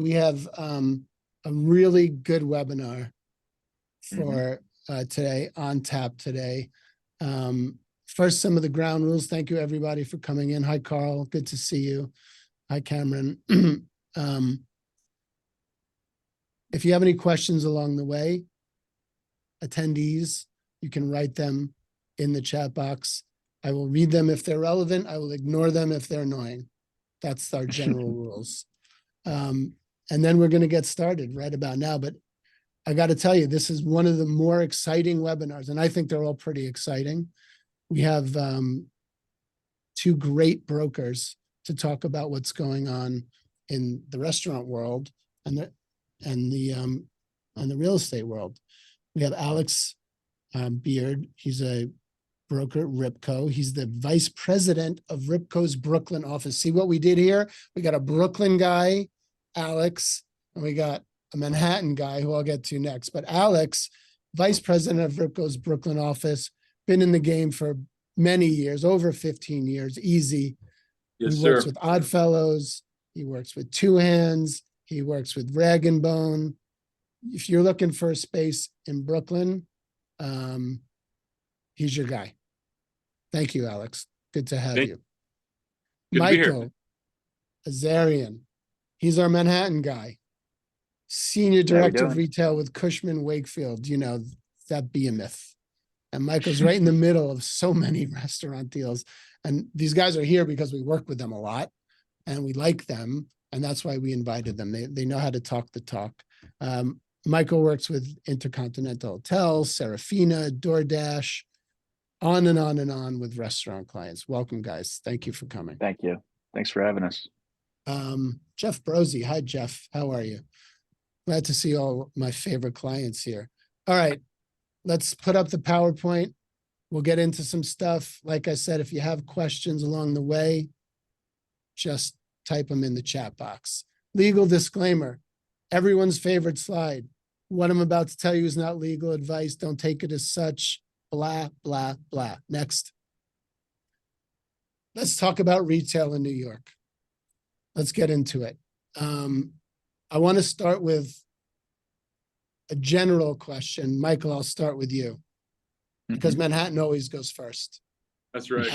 We have a really good webinar for today, on tap today. First, some of the ground rules. Thank you, everybody, for coming in. Hi, Carl. Good to see you. Hi, Cameron. If you have any questions along the way, attendees, you can write them in the chat box. I will read them if they're relevant. I will ignore them if they're annoying. That's our general rules. And then we're going to get started right about now. But I got to tell you, this is one of the more exciting webinars, and I think they're all pretty exciting. We have two great brokers to talk about what's going on in the restaurant world and the real estate world. We have Alex Beard. He's a broker at Ripco. He's the vice president of Ripco's Brooklyn office. See what we did here? We got a Brooklyn guy, Alex, and we got a Manhattan guy who I'll get to next. But Alex, vice president of Ripco's Brooklyn office, been in the game for many years, over 15 years, easy. Yes, he sir. works with Oddfellows. He works with Two Hands. He works with Rag and Bone. If you're looking for a space in Brooklyn, he's your guy. Thank you, Alex. Good to have you. Good Michael Azarian. He's our Manhattan guy. Senior director of retail with Cushman Wakefield, you know, that behemoth. And Michael's right in the middle of so many restaurant deals. And these guys are here because we work with them a lot and we like them. And that's why we invited them. They know how to talk the talk. Michael works with Intercontinental Hotels, Serafina, DoorDash, on and on and on with restaurant clients. Welcome, guys. Thank you for coming. Thank you. Thanks for having us. Jeff Brosey. Hi, Jeff. How are you? Glad to see all my favorite clients here. All right, let's put up the PowerPoint. We'll get into some stuff. Like I said, if you have questions along the way, just type them in the chat box. Legal disclaimer, everyone's favorite slide. What I'm about to tell you is not legal advice. Don't take it as such. Blah, blah, blah. Next. Let's talk about retail in New York. Let's get into it. I want to start with a general question. Michael, I'll start with you because Manhattan always goes first. That's right.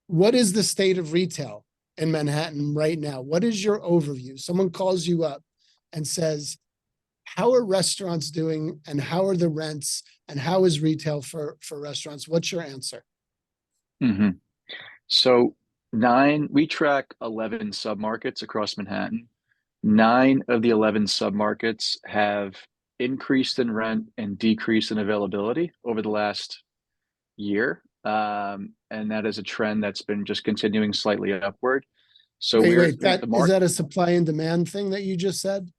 What is the state of retail in Manhattan right now? What is your overview? Someone calls you up and says, how are restaurants doing and how are the rents and how is retail for restaurants? What's your answer? So we track 11 submarkets across Manhattan. 9 of the 11 submarkets have increased in rent and decreased in availability over the last year. And that is a trend that's been just continuing slightly upward. So is that a supply and demand thing that you just said?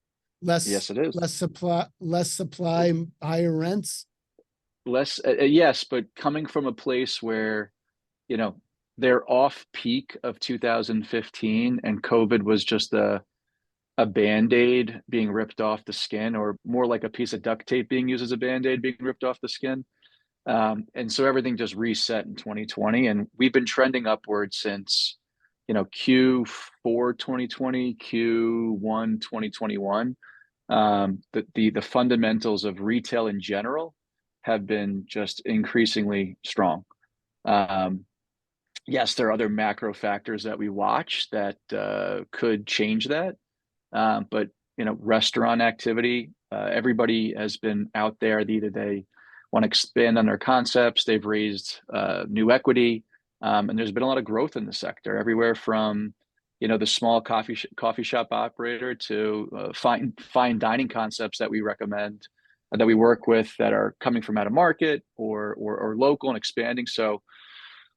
Yes, it is. Less supply, higher rents? Yes, but coming from a place where, you know, they're off peak of 2015 and COVID was just a Band-Aid being ripped off the skin, or more like a piece of duct tape being used as a Band-Aid being ripped off the skin. And so everything just reset in 2020. And we've been trending upward since, you know, Q4 2020, Q1 2021. The fundamentals of retail in general have been just increasingly strong. Yes, there are other macro factors that we watch that could change that. But, you know, restaurant activity, everybody has been out there. Either they want to expand on their concepts, they've raised new equity, and there's been a lot of growth in the sector, everywhere from, you know, the small coffee shop operator to fine dining concepts that we recommend, that we work with, that are coming from out of market or local and expanding. So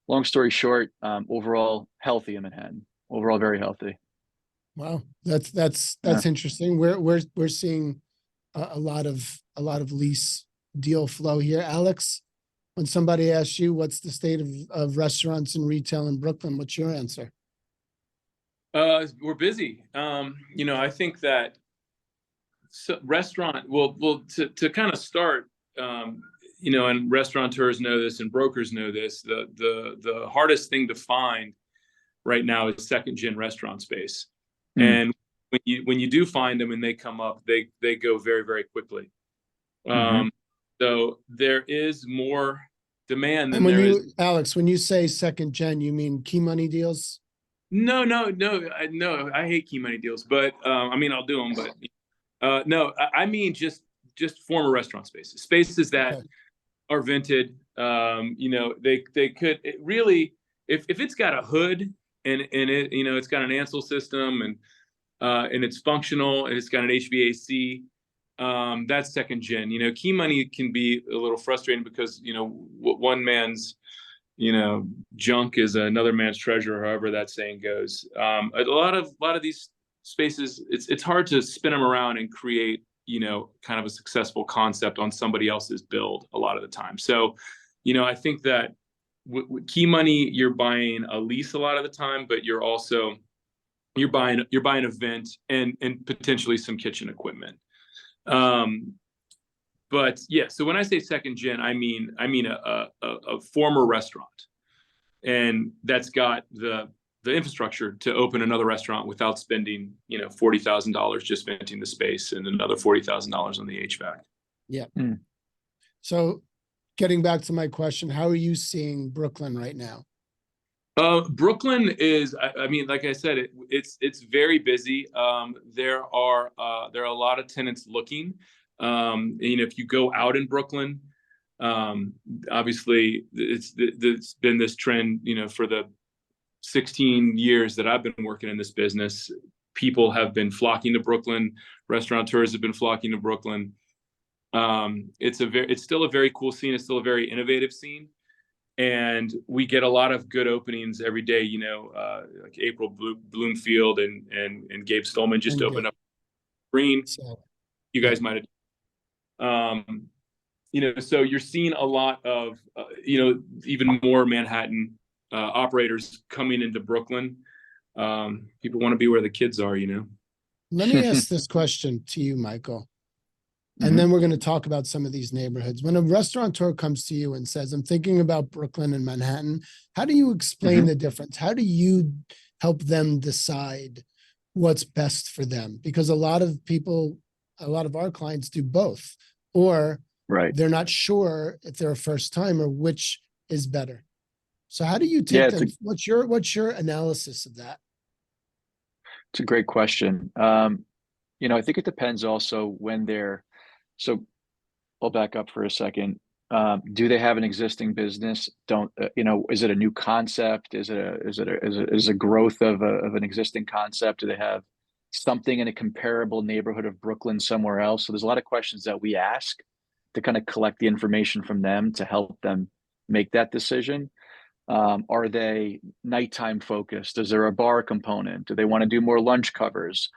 long story short, overall healthy in Manhattan, overall very healthy. Wow, that's interesting. We're seeing a lot of lease deal flow here. Alex, when somebody asks you what's the state of restaurants and retail in Brooklyn, what's your answer? We're busy. You know, I think that restaurant, to kind of start, you know, and restaurateurs know this and brokers know this, the hardest thing to find right now is second gen restaurant space. And when you do find them and they come up, they go very, very quickly. Mhm. So there is more demand than And when there you, is. Alex, when you say second gen, you mean key money deals? No, I hate key money deals, but I mean, I'll do them, but no, I mean just former restaurant spaces that Okay. are vented. They could really, if it's got a hood and it, it's got an Ansel system and it's functional and it's got an HVAC. That's second gen. Key money can be a little frustrating because one man's junk is another man's treasure, however that saying goes. A lot of these spaces, it's hard to spin them around and create kind of a successful concept on somebody else's build a lot of the time. So I think that key money, you're buying a lease a lot of the time, but you're buying a vent and potentially some kitchen equipment. But yeah, so when I say second gen, I mean a former restaurant, and that's got the infrastructure to open another restaurant without spending $40,000 just venting the space and another $40,000 on the HVAC. Yeah. So getting back to my question, how are you seeing Brooklyn right now? Brooklyn is, I mean, like I said, it's very busy. There are a lot of tenants looking. If you go out in Brooklyn, obviously it's been this trend, for the 16 years that I've been working in this business. People have been flocking to Brooklyn. Restaurateurs have been flocking to Brooklyn. It's still a very cool scene. It's still a very innovative scene. And we get a lot of good openings every day, like April Bloomfield and Gabe Stolman just opened up Green. So, You guys might have, so you're seeing a lot of, even more Manhattan operators coming into Brooklyn. People want to be where the kids are, let me ask this question to you, Michael. And then we're going to talk about some of these neighborhoods. When a restaurateur comes to you and says, I'm thinking about Brooklyn and Manhattan, how do you explain the difference? How do you help them decide what's best for them? Because a lot of our clients do both, or they're not sure if they're a first timer, which is better. So how do you take them? What's your analysis of that? It's a great question. I think it depends also when so I'll back up for a second. Do they have an existing business? Is it a new concept? Is it a growth of an existing concept? Do they have something in a comparable neighborhood of Brooklyn somewhere else? So there's a lot of questions that we ask to kind of collect the information from them to help them make that decision. Are they nighttime focused? Is there a bar component? Do they want to do more lunch covers?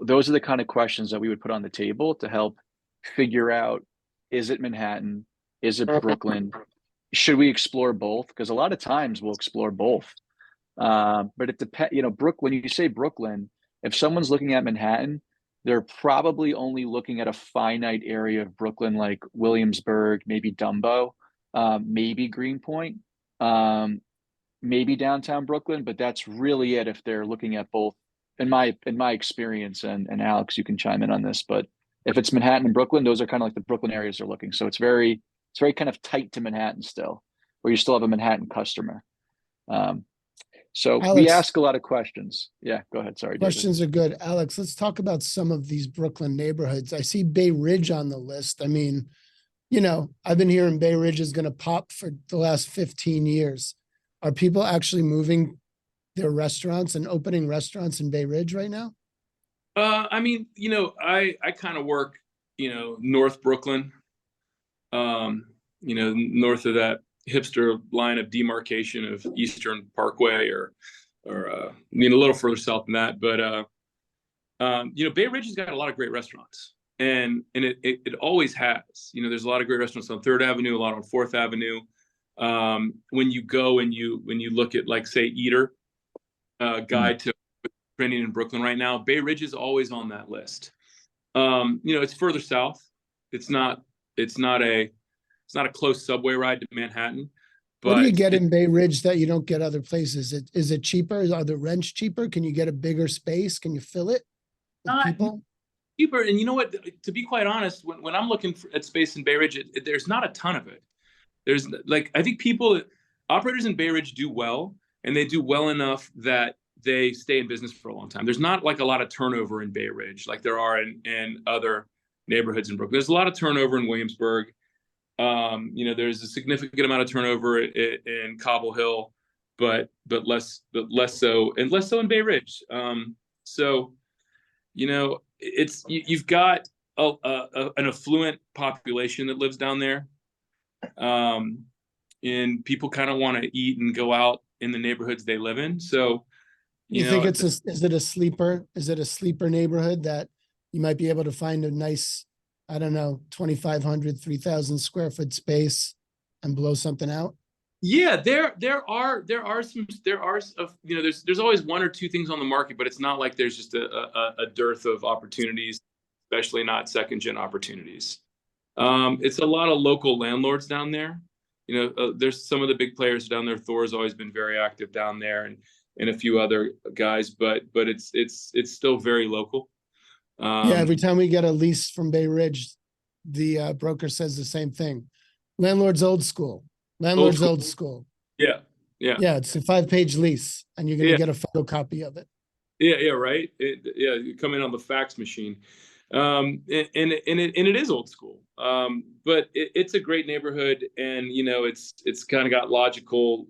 Those are the kind of questions that we would put on the table to help figure out, is it Manhattan? Is it Brooklyn? Should we explore both? Because a lot of times we'll explore both. But it depends, when you say Brooklyn, if someone's looking at Manhattan, they're probably only looking at a finite area of Brooklyn, like Williamsburg, maybe Dumbo, maybe Greenpoint, maybe downtown Brooklyn, but that's really it if they're looking at both, in my experience, and Alex, you can chime in on this, but if it's Manhattan and Brooklyn, those are kind of like the Brooklyn areas they're looking. So it's very kind of tight to Manhattan still, where you still have a Manhattan customer. So Alex, we ask a lot of questions. Yeah, go ahead. Sorry, questions are good. Alex, let's talk about some of these Brooklyn neighborhoods. I see Bay Ridge on the list. I mean, I've been hearing Bay Ridge is going to pop for the last 15 years. Are people actually moving their restaurants and opening restaurants in Bay Ridge right now? I mean, I kind of work, North Brooklyn, north of that hipster line of demarcation of Eastern Parkway, or a little further south than that. But, Bay Ridge has got a lot of great restaurants, and it always has. There's a lot of great restaurants on 3rd Avenue, a lot on 4th Avenue. When you go and when you look at, like, say, Eater, guide to trending in Brooklyn right now, Bay Ridge is always on that list. It's further south. It's not a close subway ride to Manhattan. But what do you get in Bay Ridge that you don't get other places? Is it cheaper? Are the rents cheaper? Can you get a bigger space? Can you fill it? with Not people? cheaper. And you know what? To be quite honest, when I'm looking at space in Bay Ridge, there's not a ton of it. There's like, I think operators in Bay Ridge do well, and they do well enough that they stay in business for a long time. There's not like a lot of turnover in Bay Ridge like there are in other neighborhoods in Brooklyn. There's a lot of turnover in Williamsburg. There's a significant amount of turnover in Cobble Hill, but less so, and less so in Bay Ridge. So you've got an affluent population that lives down there, and people kind of want to eat and go out in the neighborhoods they live in. So You think is it a sleeper? Is it a sleeper neighborhood that you might be able to find a nice, I don't know, 2,500, 3,000 square foot space and blow something out? Yeah, there's always one or two things on the market, but it's not like there's just a dearth of opportunities, especially not second gen opportunities. It's a lot of local landlords down there. There's some of the big players down there. Thor's always been very active down there, and a few other guys, but it's still very local. Yeah, every time we get a lease from Bay Ridge, the broker says the same thing. Landlord's old school. Landlord's old school. Yeah. Yeah, it's a 5-page lease, and you're going to get a photocopy of it. Yeah, right. You come in on the fax machine, and it is old school. But it's a great neighborhood, and it's kind of got logical,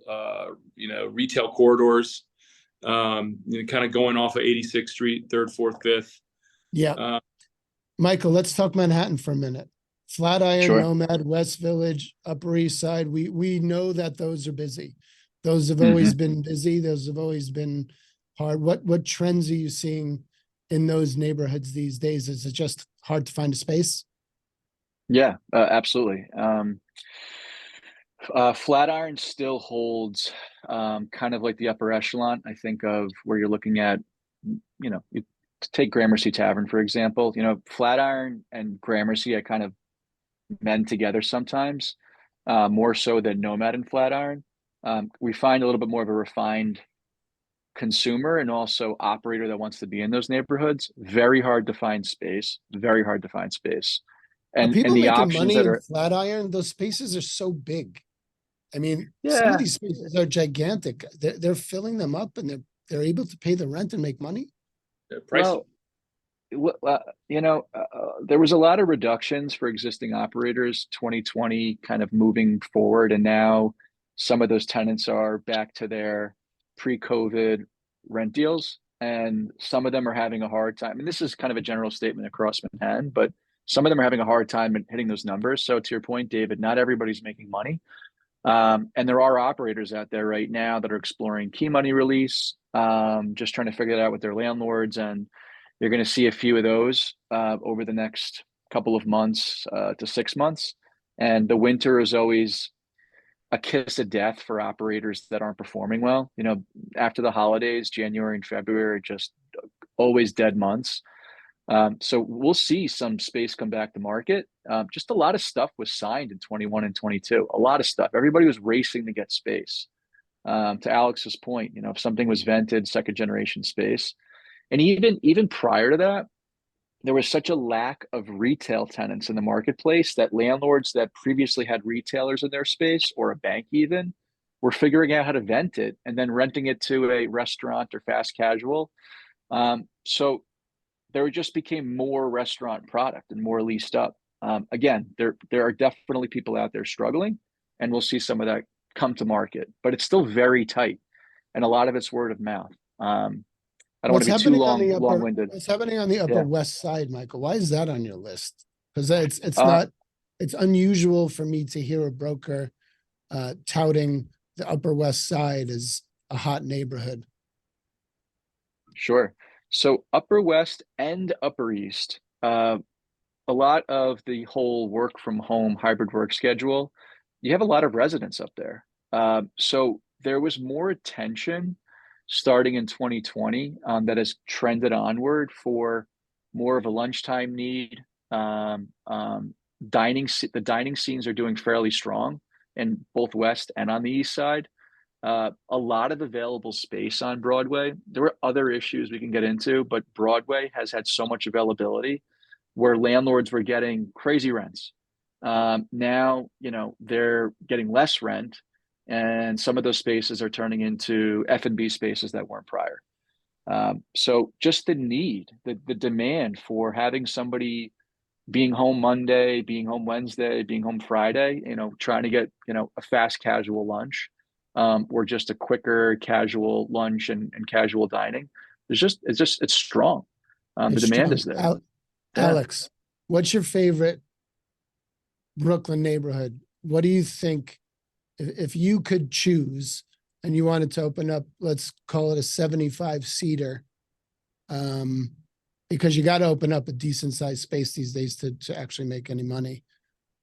retail corridors. Kind of going off of 86th Street, 3rd, 4th, 5th. Yeah. Michael, let's talk Manhattan for a minute. Flatiron, Sure. Nomad, West Village, Upper East Side. We know that those are busy. Those have always been busy. Those have always been hard. What trends are you seeing in those neighborhoods these days? Is it just hard to find a space? Yeah, absolutely. Flatiron still holds kind of like the upper echelon. I think of where you're looking at, you take Gramercy Tavern, for example. Flatiron and Gramercy, I kind of mend together sometimes, more so than Nomad and Flatiron. We find a little bit more of a refined consumer and also operator that wants to be in those neighborhoods. Very hard to find space. Very hard to find space. Are And people the making options money that in are Flatiron? Those spaces are so big. I mean, some yeah. of these spaces are gigantic. They're filling them up, and they're able to pay the rent and make money. Well, there was a lot of reductions for existing operators 2020 kind of moving forward, and now some of those tenants are back to their pre-COVID rent deals, and some of them are having a hard time. And this is kind of a general statement across Manhattan, but some of them are having a hard time hitting those numbers. So to your point, David, not everybody's making money. And there are operators out there right now that are exploring key money release, just trying to figure that out with their landlords. And you're going to see a few of those over the next couple of months to 6 months. And the winter is always a kiss of death for operators that aren't performing well. After the holidays, January and February are just always dead months. So we'll see some space come back to market. Just a lot of stuff was signed in 21 and 22. A lot of stuff. Everybody was racing to get space. To Alex's point, if something was vented, second generation space. And even prior to that, there was such a lack of retail tenants in the marketplace that landlords that previously had retailers in their space, or a bank even, were figuring out how to vent it and then renting it to a restaurant or fast casual. So there just became more restaurant product and more leased up. Again, there are definitely people out there struggling, and we'll see some of that come to market, but it's still very tight, and a lot of it's word of mouth. I don't want to be too long-winded. What's happening on the Upper Yeah. West Side, Michael? Why is that on your list? Because it's unusual for me to hear a broker touting the Upper West Side as a hot neighborhood. Sure. So Upper West and Upper East, a lot of the whole work from home hybrid work schedule, you have a lot of residents up there. So there was more attention starting in 2020 that has trended onward for more of a lunchtime need. The dining scenes are doing fairly strong in both West and on the East Side. a lot of available space on Broadway. There were other issues we can get into, but Broadway has had so much availability where landlords were getting crazy rents. Now, they're getting less rent, and some of those spaces are turning into F&B spaces that weren't prior. So just the need, the demand for having somebody being home Monday, being home Wednesday, being home Friday, trying to get, a fast casual lunch, or just a quicker casual lunch and casual dining. It's strong. The It's demand strong. is there. Yeah. Alex, what's your favorite Brooklyn neighborhood? What do you think if you could choose and you wanted to open up, let's call it a 75 seater, because you got to open up a decent sized space these days to actually make any money.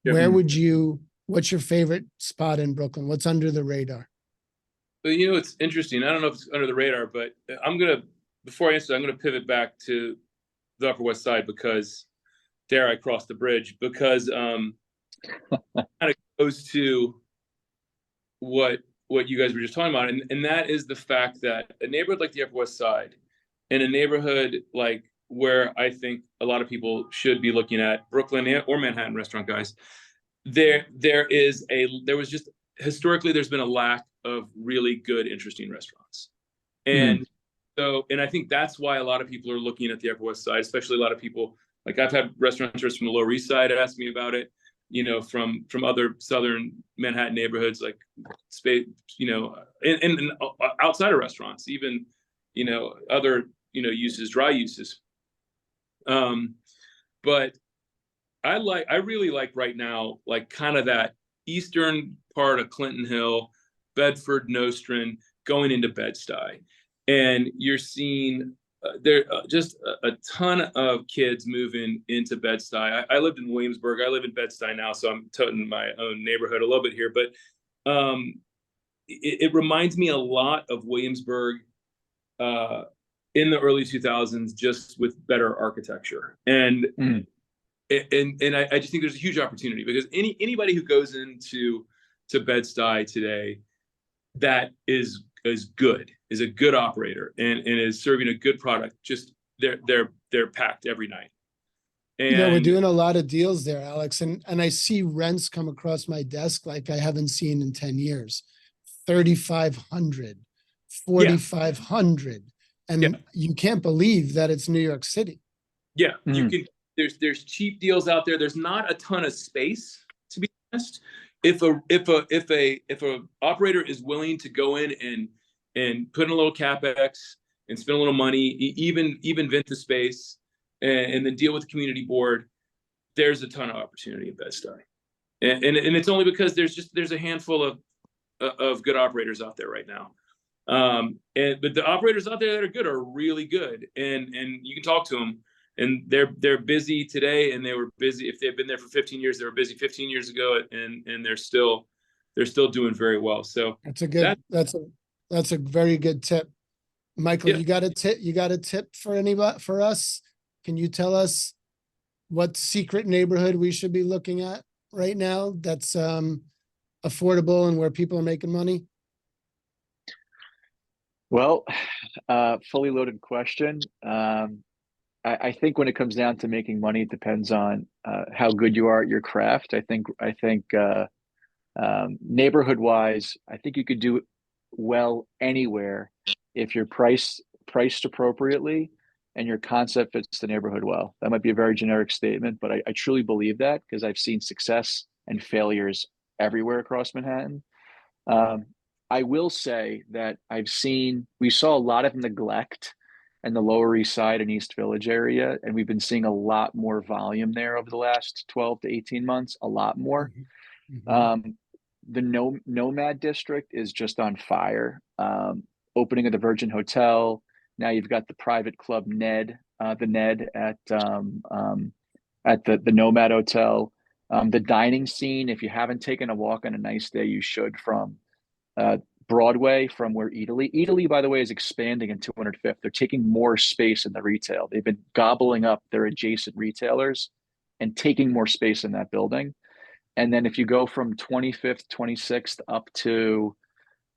Yeah. What's your favorite spot in Brooklyn? What's under the radar? But it's interesting. I don't know if it's under the radar, but before I answer, I'm gonna pivot back to the Upper West Side because dare I cross the bridge, because kind of goes to what you guys were just talking about, and that is the fact that a neighborhood like the Upper West Side, and a neighborhood like where I think a lot of people should be looking at Brooklyn or Manhattan restaurant guys, there was just historically there's been a lack of really good, interesting restaurants, and and I think that's why a lot of people are looking at the Upper West Side, especially a lot of people. Like I've had restaurateurs from the Lower East Side ask me about it, from other southern Manhattan neighborhoods, like space, and outside of restaurants, even, other, dry uses. But I really like right now, like kind of that eastern part of Clinton Hill, Bedford, Nostrand, going into Bed-Stuy. And you're seeing there just a ton of kids moving into Bed-Stuy. I lived in Williamsburg. I live in Bed-Stuy now, so I'm toting my own neighborhood a little bit here. But it reminds me a lot of Williamsburg in the early 2000s, just with better architecture. And I just think there's a huge opportunity because anybody who goes into Bed-Stuy today that is good, is a good operator and is serving a good product, just they're packed every night. And we're doing a lot of deals there, Alex, and I see rents come across my desk like I haven't seen in 10 years. 3,500, 4,500. And you can't believe that it's New York City. Yeah, you can. There's cheap deals out there. There's not a ton of space, to be honest. If a operator is willing to go in and put in a little capex and spend a little money, even rent the space, and then deal with the community board, there's a ton of opportunity in Bed-Stuy, and it's only because there's a handful of good operators out there right now. But the operators out there that are good are really good, and you can talk to them, and they're busy today, and they were busy if they've been there for 15 years. They were busy 15 years ago, and they're still doing very well. So that's a very good tip, Michael. You got a tip for anybody, for us? Can you tell us what secret neighborhood we should be looking at right now that's affordable and where people are making money? Well, fully loaded question. I think when it comes down to making money, it depends on how good you are at your craft. I think neighborhood wise, I think you could do well anywhere if you're priced appropriately and your concept fits the neighborhood well. That might be a very generic statement, but I truly believe that because I've seen success and failures everywhere across Manhattan. I will say that we saw a lot of neglect in the Lower East Side and East Village area, and we've been seeing a lot more volume there over the last 12 to 18 months, a lot more. The Nomad District is just on fire. Opening of the Virgin Hotel. Now you've got the private club Ned, the Ned at the Nomad Hotel. The dining scene, if you haven't taken a walk on a nice day, you should, from Broadway, from where Italy, by the way, is expanding in 205th. They're taking more space in the retail. They've been gobbling up their adjacent retailers and taking more space in that building. And then if you go from 25th, 26th up to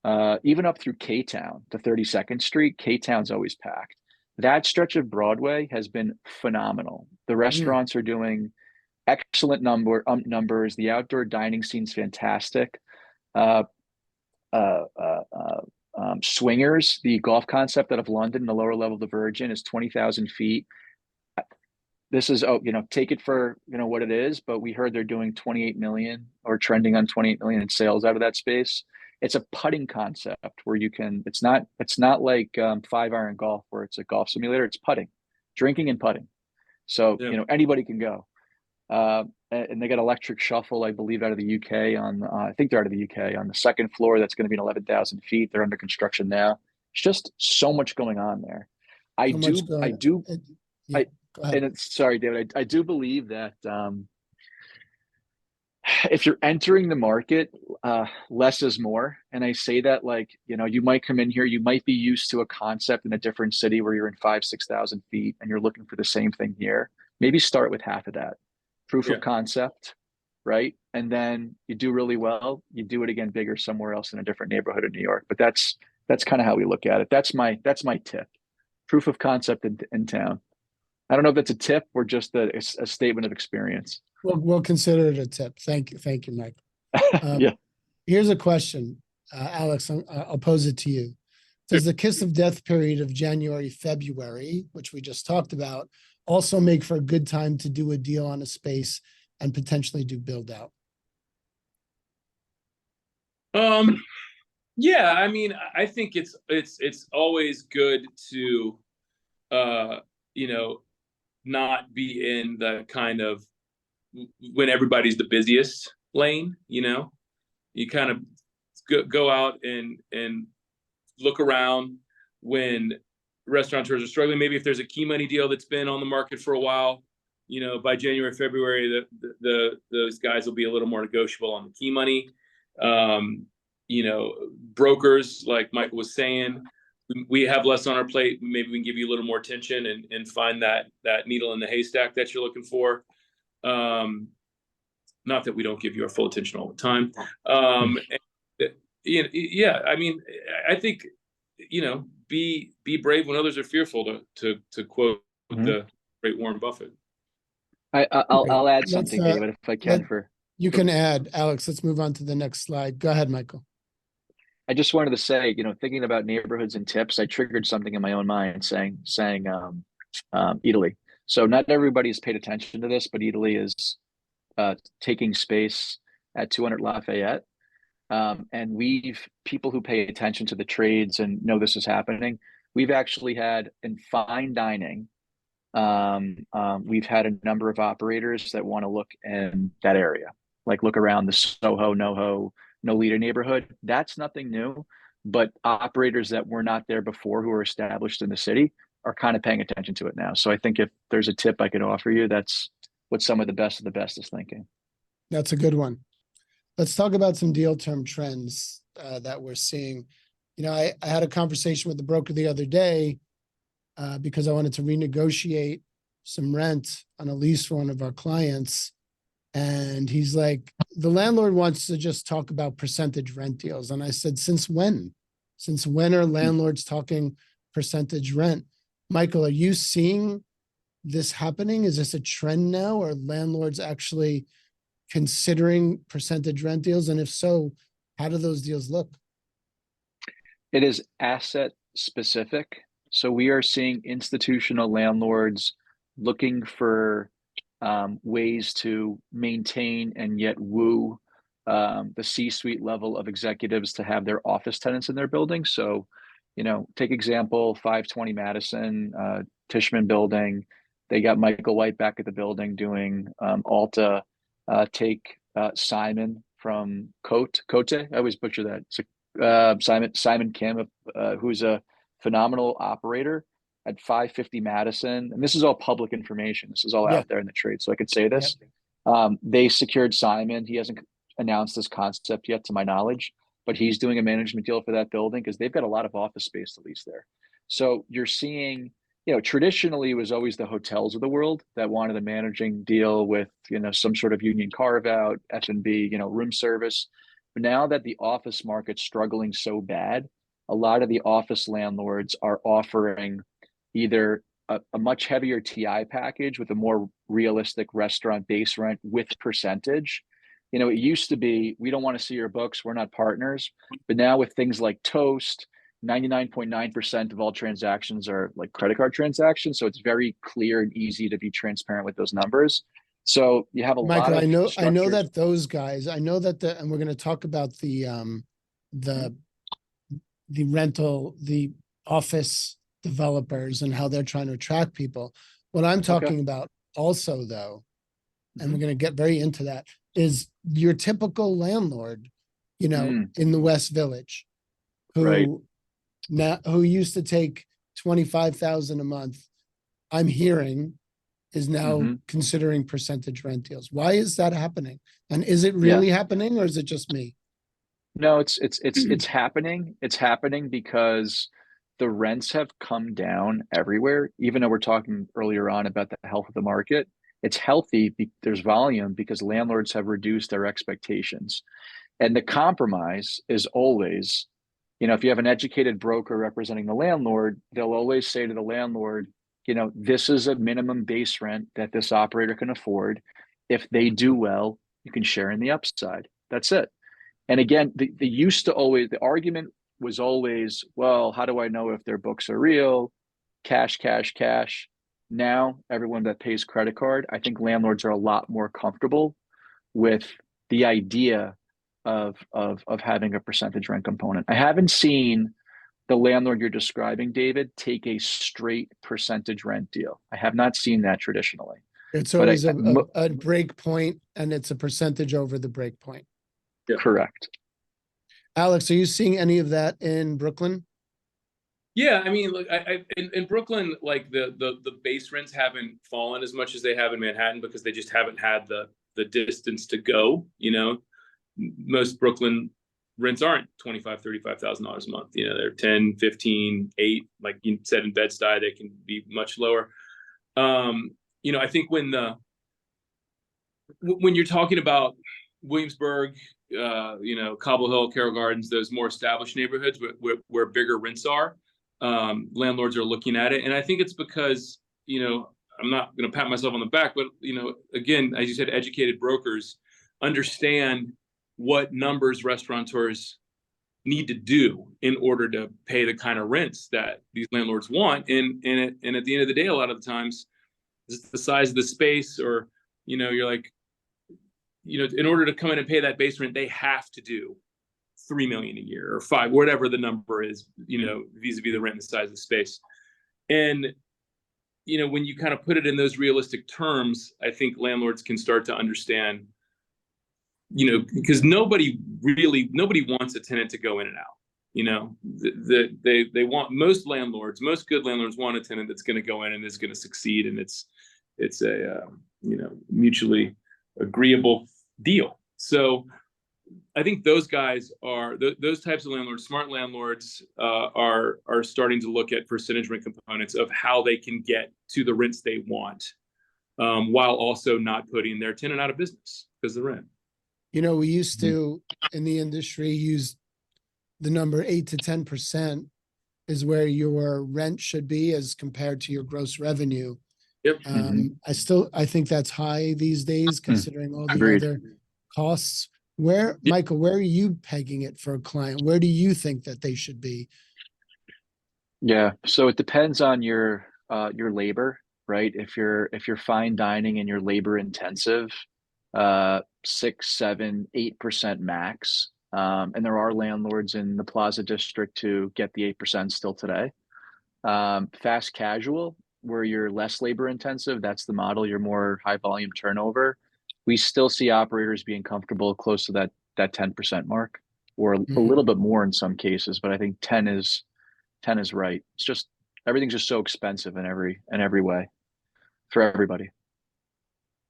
even up through K-Town to 32nd Street. K-Town's always packed. That stretch of Broadway has been phenomenal. The restaurants are doing excellent numbers. The outdoor dining scene's fantastic. Uh, Swingers, the golf concept out of London, the lower level of the Virgin, is 20,000 feet. This is, take it for, what it is, but we heard they're doing 28 million or trending on 28 million in sales out of that space. It's a putting concept where it's not like 5-iron golf where it's a golf simulator. It's putting, drinking and putting. So, anybody can go. And they got electric shuffle, I believe, out of the UK I think they're out of the UK on the second floor. That's going to be 11,000 feet. They're under construction now. It's just so much going on there. And sorry, David, I do believe that if you're entering the market, less is more. And I say that you might come in here, you might be used to a concept in a different city where you're in 5,000-6,000 feet and you're looking for the same thing here. Maybe start with half of that. Proof of concept, right? And then you do really well, you do it again bigger somewhere else in a different neighborhood in New York. But that's kind of how we look at it. That's my tip. Proof of concept in town. I don't know if that's a tip or just a statement of experience. We'll consider it a tip. Thank you, Mike. Yeah. Here's a question, Alex. I'll pose it to you. Does the kiss of death period of January, February, which we just talked about, also make for a good time to do a deal on a space and potentially do build out? Yeah, I mean, I think it's always good to not be in the kind of when everybody's the busiest lane. You kind of go out and look around when restaurateurs are struggling. Maybe if there's a key money deal that's been on the market for a while, by January, February, those guys will be a little more negotiable on the key money. Brokers, like Michael was saying, we have less on our plate. Maybe we can give you a little more attention and find that needle in the haystack that you're looking for. Not that we don't give you our full attention all the time. Yeah, I mean, I think, be brave when others are fearful, to quote the great Warren Buffett. I'll add something, David, if I can. You can add, Alex. Let's move on to the next slide. Go ahead, Michael. I just wanted to say, thinking about neighborhoods and tips, I triggered something in my own mind saying Italy. So not everybody's paid attention to this, but Italy is taking space at 200 Lafayette. And people who pay attention to the trades and know this is happening, we've actually had in fine dining, we've had a number of operators that want to look in that area, like look around the Soho, NoHo, Nolita neighborhood. That's nothing new, but operators that were not there before who are established in the city are kind of paying attention to it now. So I think if there's a tip I could offer you, that's what some of the best is thinking. That's a good one. Let's talk about some deal term trends that we're seeing. I had a conversation with the broker the other day because I wanted to renegotiate some rent on a lease for one of our clients. And he's like, the landlord wants to just talk about percentage rent deals. And I said, since when? Since when are landlords talking percentage rent? Michael, are you seeing this happening? Is this a trend now? Or are landlords actually considering percentage rent deals? And if so, how do those deals look? It is asset specific. So we are seeing institutional landlords looking for ways to maintain and yet woo the C-suite level of executives to have their office tenants in their building. So, take example, 520 Madison, Cushman building. They got Michael White back at the building doing Alta. Take Simon from Cote. I always butcher that. So, Simon Kim, who's a phenomenal operator at 550 Madison. And this is all public information. This is all out there in the trade. So I could say this. They secured Simon. He hasn't announced this concept yet, to my knowledge, but he's doing a management deal for that building because they've got a lot of office space to lease there. So you're seeing, traditionally it was always the hotels of the world that wanted a managing deal with, some sort of union carve out, F&B, room service. But now that the office market's struggling so bad, a lot of the office landlords are offering either a much heavier TI package with a more realistic restaurant base rent with percentage. You know, it used to be, we don't want to see your books, we're not partners. But now with things like Toast, 99.9% of all transactions are like credit card transactions. So it's very clear and easy to be transparent with those numbers. So you have a lot Michael, of I know structures. that those guys, I know that and we're going to talk about the rental, the office developers and how they're trying to attract people. What I'm talking about also though, and we're going to get very into that, is your typical landlord, you know, in the West Village, who Right. now, who used to take 25,000 a month, I'm hearing is now considering percentage rent deals. Why is that happening? And is it really happening, or is it just me? No, it's happening. It's happening because the rents have come down everywhere. Even though we're talking earlier on about the health of the market, it's healthy. There's volume because landlords have reduced their expectations. And the compromise is always, you know, if you have an educated broker representing the landlord, they'll always say to the landlord, you know, this is a minimum base rent that this operator can afford. If they do well, you can share in the upside. That's it. And again, the argument was always, well, how do I know if their books are real? Cash, cash, cash. Now, everyone that pays credit card, I think landlords are a lot more comfortable with the idea of having a percentage rent component. I haven't seen the landlord you're describing, David, take a straight percentage rent deal. I have not seen that traditionally. It's always a break point, and it's a percentage over the break point. Yeah. Correct. Alex, are you seeing any of that in Brooklyn? Yeah, I mean, look, in Brooklyn, like the base rents haven't fallen as much as they have in Manhattan because they just haven't had the distance to go. You know, most Brooklyn rents aren't $35,000 a month. You know, they're 10, 15, 8, like you said in Bed-Stuy, they can be much lower. You know, I think when you're talking about Williamsburg, you know, Cobble Hill, Carroll Gardens, those more established neighborhoods where bigger rents are, landlords are looking at it. And I think it's because, you know, I'm not going to pat myself on the back, but, you know, again, as you said, educated brokers understand what numbers restaurateurs need to do in order to pay the kind of rents that these landlords want. And at the end of the day, a lot of the times, it's the size of the space, or, you know, you're like, you know, in order to come in and pay that base rent, they have to do $3 million a year or $5 million, whatever the number is, you know, vis-a-vis the rent and the size of the space. And, you know, when you kind of put it in those realistic terms, I think landlords can start to understand, you know, because nobody wants a tenant to go in and out. You know, they want, most good landlords want a tenant that's going to go in and is going to succeed, and it's a you know, mutually agreeable deal. So I think those guys are those types of landlords, smart landlords, are starting to look at percentage rent components of how they can get to the rents they want, while also not putting their tenant out of business because of the rent. You know, we used to in the industry use the number 8 to 10% is where your rent should be as compared to your gross revenue. Yep. I think that's high these days, considering all the Agreed. other costs. Michael, where are you pegging it for a client? Where do you think that they should be? Yeah, so it depends on your labor, right? If you're fine dining and you're labor intensive, 6, 7, 8% max. And there are landlords in the Plaza District to get the 8% still today. Fast casual, where you're less labor intensive, that's the model. You're more high volume turnover. We still see operators being comfortable close to that 10% mark, or a little bit more in some cases. But I think 10 is right. It's just everything's just so expensive in every way for everybody.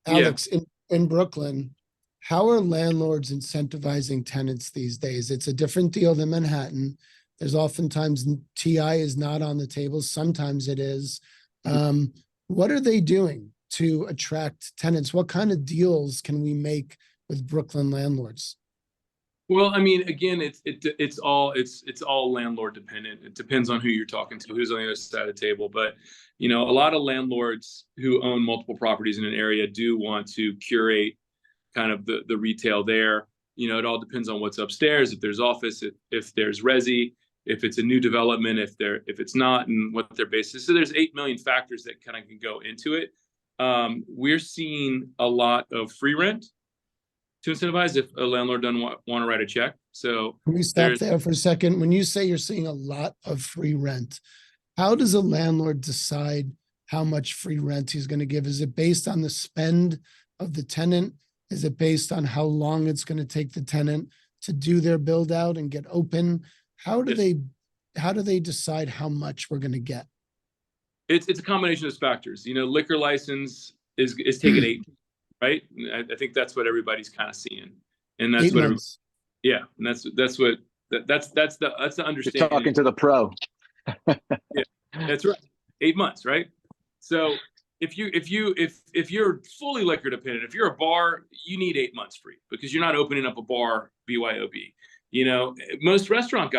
Alex, in Brooklyn, how are landlords incentivizing tenants these days? It's a different deal than Manhattan. There's oftentimes TI is not on the table. Sometimes it is. What are they doing to attract tenants? What kind of deals can we make with Brooklyn landlords? Well, I mean, again, it's all landlord dependent. It depends on who you're talking to, who's on the other side of the table. But a lot of landlords who own multiple properties in an area do want to curate kind of the retail there. It all depends on what's upstairs, if there's office, if there's resi, if it's a new development, if it's not, and what their base is. So there's 8 million factors that kind of can go into it. We're seeing a lot of free rent to incentivize if a landlord doesn't want to write a check. So Can we stop there for a second? When you say you're seeing a lot of free rent, how does a landlord decide how much free rent he's going to give? Is it based on the spend of the tenant? Is it based on how long it's going to take the tenant to do their build out and get open? How do they decide how much we're going to get? It's a combination of factors. Liquor license is taking 8, right? I think that's what everybody's kind of seeing, and that's 8 months. Yeah, and that's the understanding. You're talking to the pro. Yeah, that's right. 8 months, right? So if you're fully liquor dependent, if you're a bar, you need 8 months free because you're not opening up a bar BYOB. Most good restaurant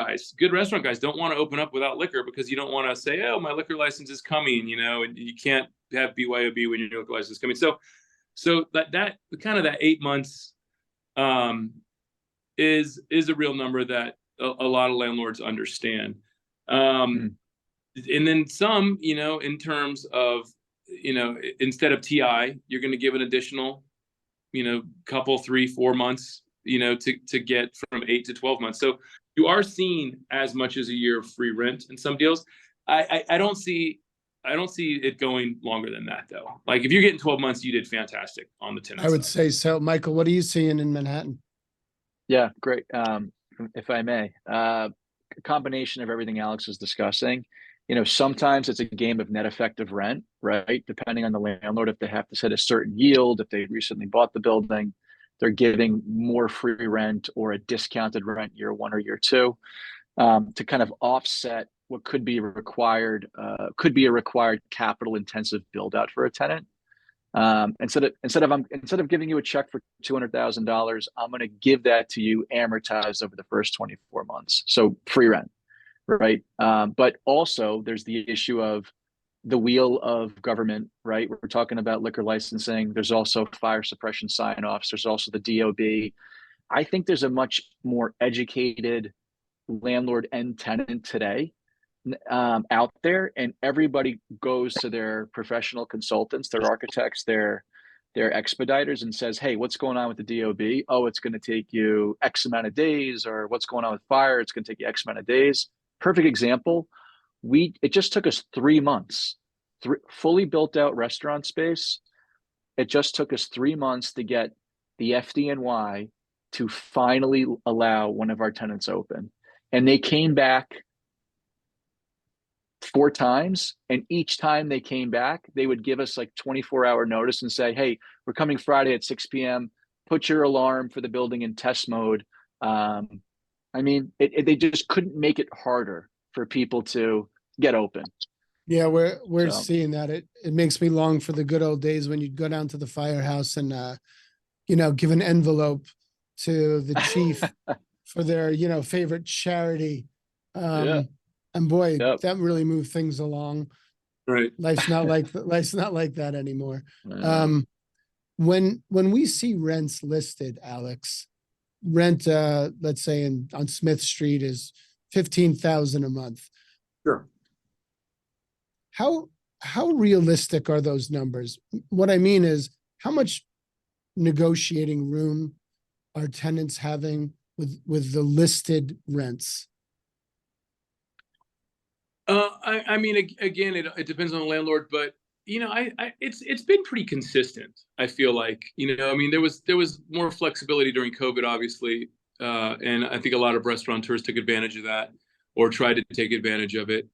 guys don't want to open up without liquor because you don't want to say, oh, my liquor license is coming, and you can't have BYOB when your liquor license is coming. So that kind of that 8 months is a real number that a lot of landlords understand. And then some, in terms of, instead of TI, you're going to give an additional, couple, 3-4 months, to get from 8 to 12 months. So you are seeing as much as a year of free rent in some deals. I don't see it going longer than that though. Like if you're getting 12 months, you did fantastic on the tenant I would side. say so. Michael, what are you seeing in Manhattan? Yeah, great. If I may, a combination of everything Alex was discussing. Sometimes it's a game of net effective rent, right? Depending on the landlord, if they have to set a certain yield, if they recently bought the building, they're giving more free rent or a discounted rent year 1 or year 2, to kind of offset what could be a required capital intensive build out for a tenant. Instead of giving you a check for $200,000, I'm going to give that to you amortized over the first 24 months. So free rent, right? But also there's the issue of the wheel of government, right? We're talking about liquor licensing. There's also fire suppression sign-offs. There's also the DOB. I think there's a much more educated landlord and tenant today out there, and everybody goes to their professional consultants, their architects, their expediters, and says, hey, what's going on with the DOB? Oh, it's going to take you X amount of days. Or what's going on with fire? It's going to take you X amount of days. Perfect example. It just took us 3 months, fully built out restaurant space. It just took us 3 months to get the FDNY to finally allow one of our tenants open. And they came back 4 times, and each time they came back, they would give us like 24-hour notice and say, hey, we're coming Friday at 6 p.m. Put your alarm for the building in test mode. They just couldn't make it harder for people to get open. Yeah, we're seeing that. It makes me long for the good old days when you'd go down to the firehouse and give an envelope to the chief for their favorite charity. And boy, that really moved things along. Right. Life's not like that anymore. When we see rents listed, Alex, rent let's say on Smith Street is $15,000 a month. Sure. How realistic are those numbers? What I mean is, how much negotiating room are tenants having with the listed rents? Again, it depends on the landlord, but it's been pretty consistent. I feel like there was more flexibility during COVID, obviously, and I think a lot of restaurateurs took advantage of that or tried to take advantage of it.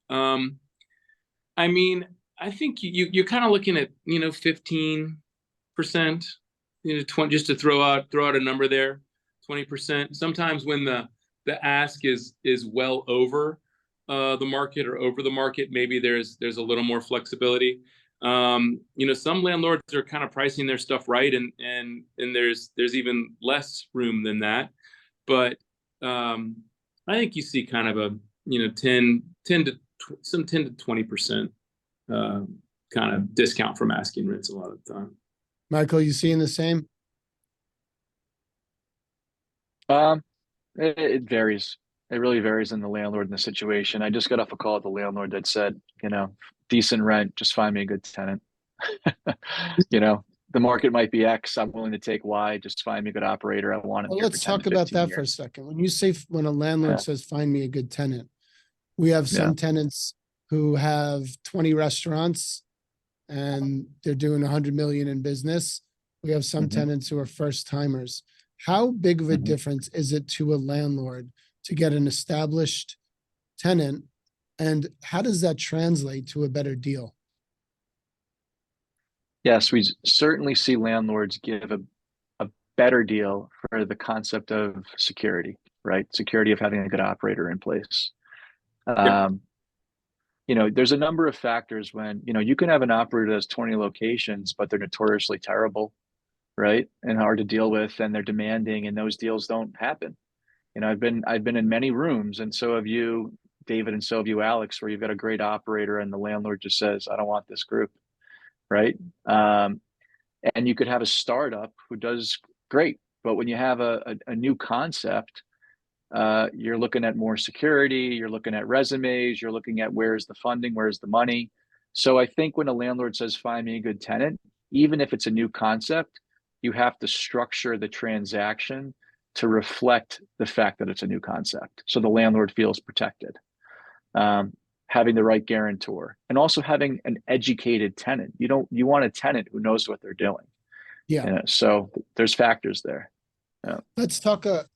I think you're kind of looking at 15%, 20, just to throw out a number there, 20%. Sometimes when the ask is well over the market or over the market, maybe there's a little more flexibility. Some landlords are kind of pricing their stuff right, and there's even less room than that. but I think you see kind of a, 10 to 20% kind of discount from asking rents a lot of the time. Michael, you seeing the same? It varies. It really varies in the landlord and the situation. I just got off a call with the landlord that said, decent rent, just find me a good tenant. The market might be X. I'm willing to take Y. Just find me a good operator. I want it. Well, here let's for 10 talk to about 15 that for a years. second. When you say, when a landlord Yeah. says, find me a good tenant, we have some Yeah. tenants who have 20 restaurants and they're doing 100 million in business. We have some Mhm. tenants who are first timers. How big of a Mhm. difference is it to a landlord to get an established tenant? And how does that translate to a better deal? Yes, we certainly see landlords give a better deal for the concept of security, right? Security of having a good operator in place. There's a number of factors when, you can have an operator that has 20 locations, but they're notoriously terrible, right? And hard to deal with, and they're demanding, and those deals don't happen. I've been in many rooms, and so have you, David, and so have you, Alex, where you've got a great operator and the landlord just says, I don't want this group, right? And you could have a startup who does great, but when you have a new concept, you're looking at more security, you're looking at resumes, you're looking at where's the funding, where's the money. So I think when a landlord says, find me a good tenant, even if it's a new concept, you have to structure the transaction to reflect the fact that it's a new concept. So the landlord feels protected. Having the right guarantor, and also having an educated tenant. You want a tenant who knows what they're doing. Yeah. So there's factors there. Yeah. Let's talk a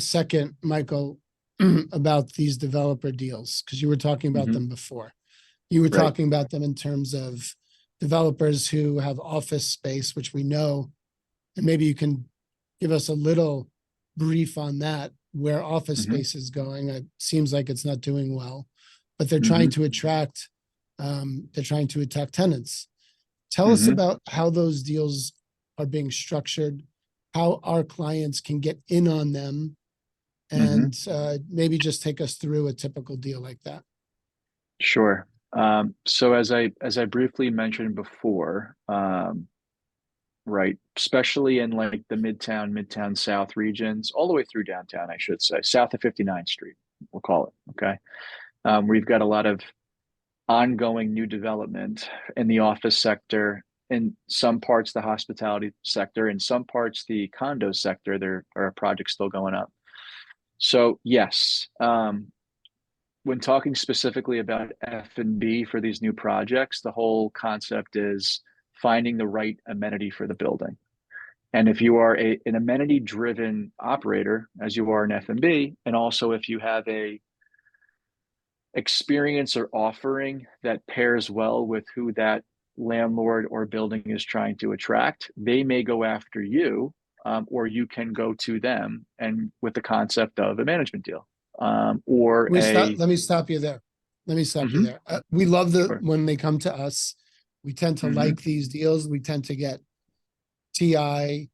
second, Michael, about these developer deals, because you were talking about Mhm. them before. You were Right. talking about them in terms of developers who have office space, which we know, and maybe you can give us a little brief on that, where office Mhm. space is going. It seems like it's not doing well, but they're trying Mhm. to attract, tenants. Tell us Mhm. about how those deals are being structured, how our clients can get in on them, Mhm. and maybe just take us through a typical deal like that. Sure. So as I briefly mentioned before, right, especially in like the Midtown South regions, all the way through downtown, I should say, south of 59th Street, we'll call it. Okay. We've got a lot of ongoing new development in the office sector, in some parts the hospitality sector, in some parts the condo sector. There are projects still going up. So yes, when talking specifically about F&B for these new projects, the whole concept is finding the right amenity for the building. And if you are an amenity-driven operator, as you are in F&B, and also if you have a experience or offering that pairs well with who that landlord or building is trying to attract, they may go after you, or you can go to them and with the concept of a management deal, or Let me stop you there. Let me stop you Mhm. there. We love Sure. when they come to us. We tend to Mhm. like these deals. We tend to get TI.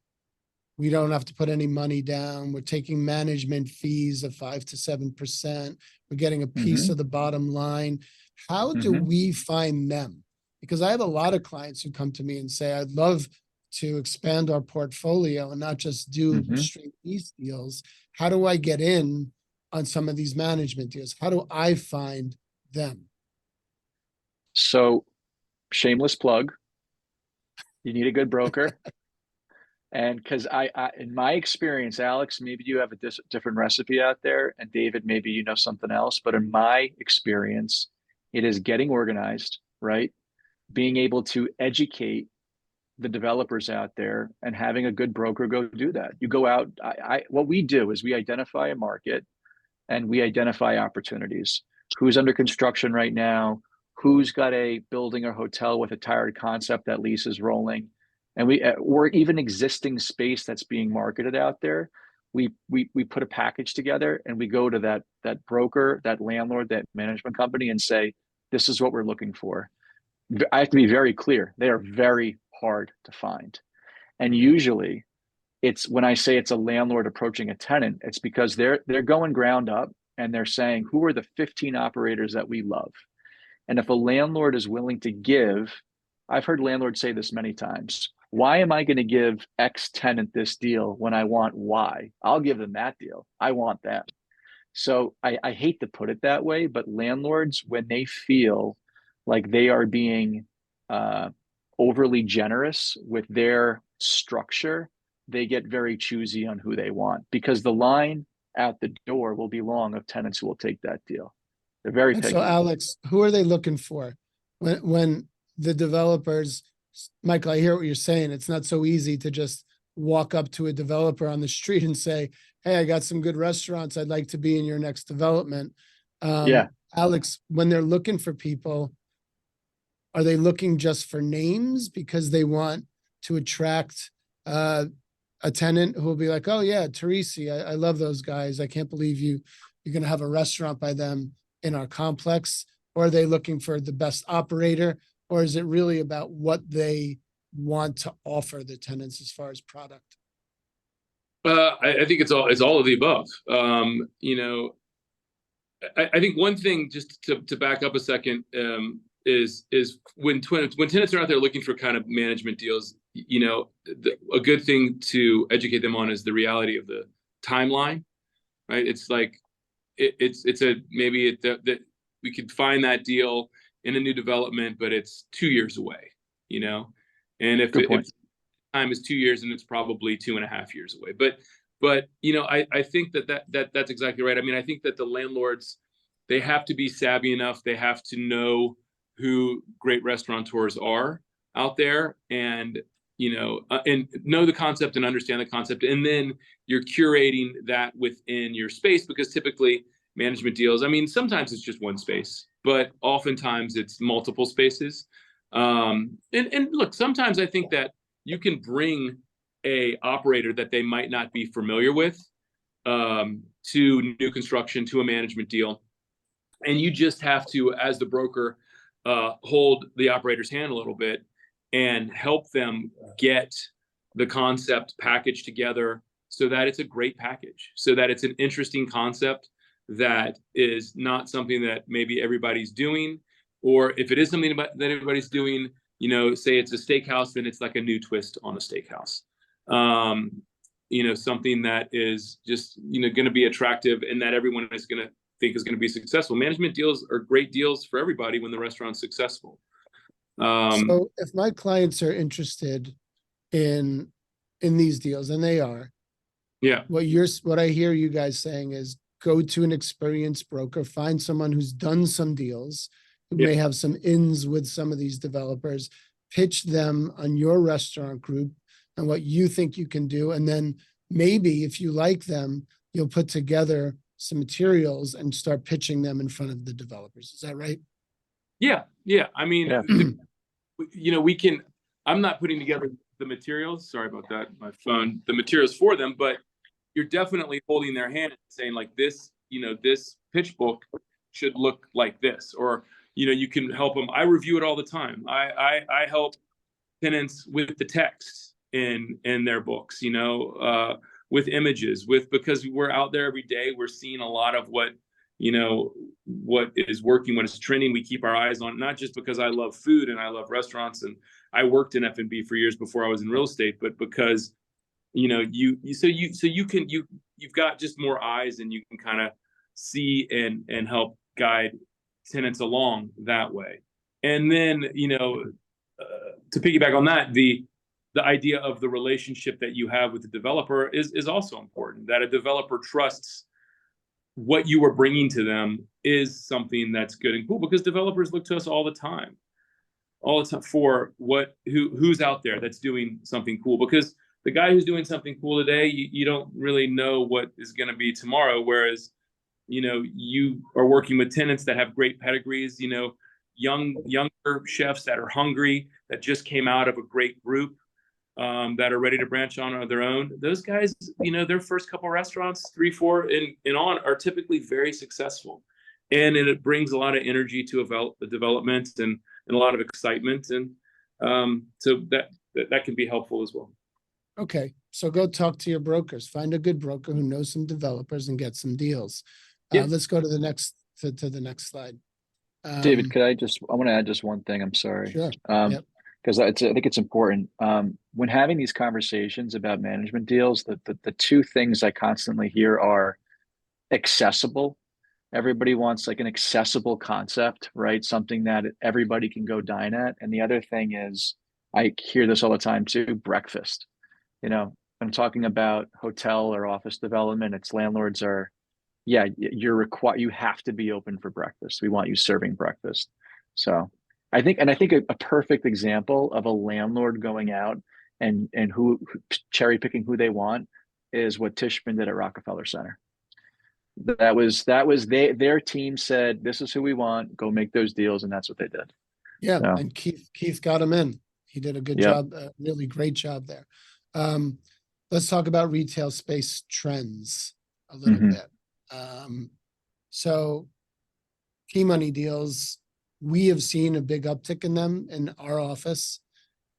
We don't have to put any money down. We're taking management fees of 5 to 7%. We're getting a piece Mhm. of the bottom line. How do Mhm. we find them? Because I have a lot of clients who come to me and say, I'd love to expand our portfolio and not just do Mhm. straight lease deals. How do I get in on some of these management deals? How do I find them? So, shameless plug, you need a good broker. And because in my experience, Alex, maybe you have a different recipe out there, and David, maybe you know something else. But in my experience, it is getting organized, right? Being able to educate the developers out there and having a good broker go do that. You go out. What we do is we identify a market and we identify opportunities. Who's under construction right now? Who's got a building or hotel with a tired concept that lease is rolling? And or even existing space that's being marketed out there. We put a package together and we go to that broker, that landlord, that management company and say, this is what we're looking for. I have to be very clear. They are very hard to find. And usually it's when I say it's a landlord approaching a tenant, it's because they're going ground up and they're saying, who are the 15 operators that we love? And if a landlord is willing to give, I've heard landlords say this many times, why am I going to give X tenant this deal when I want Y? I'll give them that deal. I want that. So I hate to put it that way, but landlords, when they feel like they are being overly generous with their structure, they get very choosy on who they want, because the line out the door will be long of tenants who will take that deal. They're very And picky. so Alex, who are they looking for? When the developers, Michael, I hear what you're saying. It's not so easy to just walk up to a developer on the street and say, hey, I got some good restaurants. I'd like to be in your next development. Yeah. Alex, when they're looking for people, are they looking just for names because they want to attract a tenant who will be like, oh yeah, Teresi, I love those guys. I can't believe you're going to have a restaurant by them in our complex? Or are they looking for the best operator? Or is it really about what they want to offer the tenants as far as product? I think it's all of the above. I think one thing, just to back up a second, is when tenants are out there looking for kind of management deals, a good thing to educate them on is the reality of the timeline, right? It's like maybe that we could find that deal in a new development, but it's 2 years away, and if time is 2 years, and it's probably 2.5 years away. But I think that's exactly right. I mean, I think that the landlords, they have to be savvy enough. They have to know who great restaurateurs are out there, and and know the concept and understand the concept. And then you're curating that within your space, because typically management deals, I mean, sometimes it's just one space, but oftentimes it's multiple spaces. And look, sometimes I think that you can bring a operator that they might not be familiar with to new construction, to a management deal. And you just have to, as the broker, hold the operator's hand a little bit and help them get the concept packaged together so that it's a great package, so that it's an interesting concept that is not something that maybe everybody's doing. Or if it is something that everybody's doing, say it's a steakhouse, then it's like a new twist on a steakhouse. Something that is just, going to be attractive and that everyone is going to think is going to be successful. Management deals are great deals for everybody when the restaurant's successful. So if my clients are interested in these deals, and they are, yeah, what I hear you guys saying is go to an experienced broker, find someone who's done some deals, who may have some ins with some of these developers, pitch them on your restaurant group and what you think you can do. And then maybe if you like them, you'll put together some materials and start pitching them in front of the developers. Is that right? Yeah. I mean, we can, I'm not putting together the materials. Sorry about that. My phone, the materials for them, but you're definitely holding their hand and saying like this, this pitch book should look like this, or, you can help them. I review it all the time. I help tenants with the text in their books, with images, because we're out there every day. We're seeing a lot of what is working, what is trending. We keep our eyes on, not just because I love food and I love restaurants and I worked in F&B for years before I was in real estate, but because you've got just more eyes, and you can kind of see and help guide tenants along that way. And then to piggyback on that, the idea of the relationship that you have with the developer is also important. That a developer trusts what you are bringing to them is something that's good and cool, because developers look to us all the time for who's out there that's doing something cool. Because the guy who's doing something cool today, you don't really know what is going to be tomorrow. Whereas, you are working with tenants that have great pedigrees, younger chefs that are hungry, that just came out of a great group, that are ready to branch on their own. Those guys, their first couple restaurants, 3, 4 and on, are typically very successful. And it brings a lot of energy to the development and a lot of excitement. And so that can be helpful as well. Okay, so go talk to your brokers. Find a good broker who knows some developers and get some deals. Yeah. Let's go to the next to the next slide. David, I want to add just one thing. I'm sorry. Sure. Um, Yep. because I think it's important. When having these conversations about management deals, the two things I constantly hear are accessible. Everybody wants like an accessible concept, right? Something that everybody can go dine at. And the other thing is, I hear this all the time too, breakfast. I'm talking about hotel or office development. It's landlords are, yeah, you have to be open for breakfast. We want you serving breakfast. So I think a perfect example of a landlord going out and who cherry picking who they want is what Cushman did at Rockefeller Center. Their team said, this is who we want, go make those deals, and that's what they did. Yeah, So, and Keith got him in. He did a good Yep. job, a really great job there. Let's talk about retail space trends a little Mhm. bit. So key money deals, we have seen a big uptick in them in our office.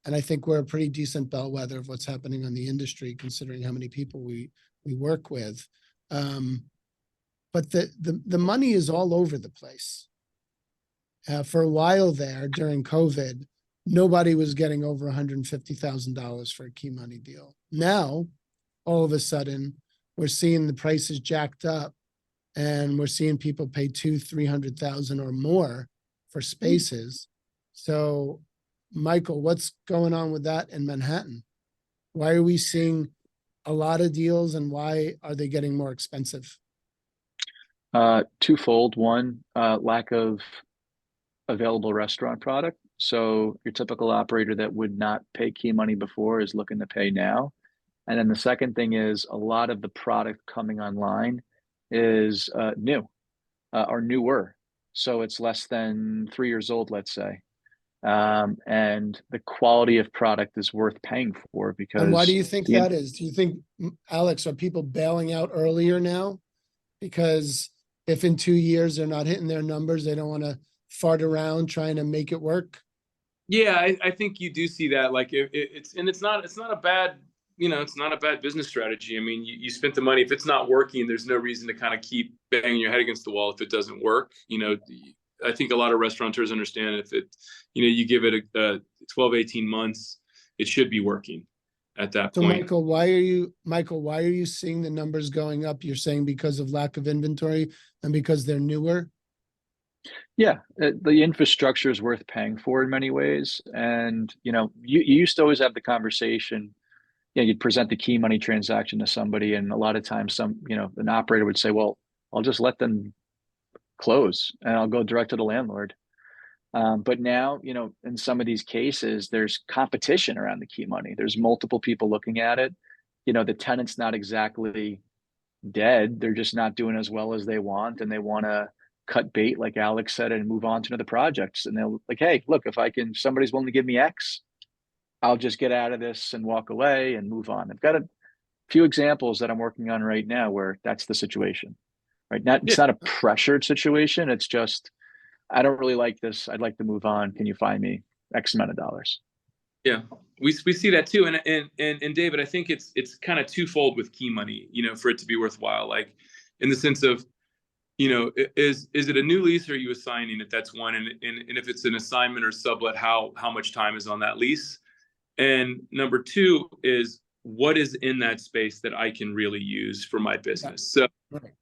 And I think we're a pretty decent bellwether of what's happening on the industry, considering how many people we work with. But the money is all over the place. For a while there during COVID, nobody was getting over $150,000 for a key money deal. Now, all of a sudden, we're seeing the prices jacked up, and we're seeing people pay $200,000-300,000 or more for spaces. So, Michael, what's going on with that in Manhattan? Why are we seeing a lot of deals, and why are they getting more expensive? Twofold. One, lack of available restaurant product. So your typical operator that would not pay key money before is looking to pay now. And then the second thing is a lot of the product coming online is new or newer. So it's less than 3 years old, let's say. And the quality of product is worth paying for And why do because you think the that is? Do you think, Alex, are people bailing out earlier now? Because if in 2 years they're not hitting their numbers, they don't want to fart around trying to make it work. Yeah, I think you do see that. Like it's not a bad, it's not a bad business strategy. I mean, you spent the money. If it's not working, there's no reason to kind of keep banging your head against the wall if it doesn't work. I think a lot of restaurateurs understand if you give it a 12, 18 months, it should be working at that So point. Michael, why are you seeing the numbers going up? You're saying because of lack of inventory and because they're newer? Yeah, the infrastructure is worth paying for in many ways. And, you used to always have the conversation, you'd present the key money transaction to somebody. And a lot of times an operator would say, well, I'll just let them close and I'll go direct to the landlord. But now, in some of these cases, there's competition around the key money. There's multiple people looking at it. The tenant's not exactly dead. They're just not doing as well as they want. And they want to cut bait, like Alex said, and move on to another projects. And they're like, hey, look, if somebody's willing to give me X, I'll just get out of this and walk away and move on. I've got a few examples that I'm working on right now where that's the situation, right? It's not a pressured situation. It's just, I don't really like this. I'd like to move on. Can you find me X amount of dollars? Yeah, we see that too. And David, I think it's kind of twofold with key money, for it to be worthwhile. Like in the sense of, is it a new lease or are you assigning it? That's one. And if it's an assignment or sublet, how much time is on that lease? And number two is what is in that space that I can really use for my business. So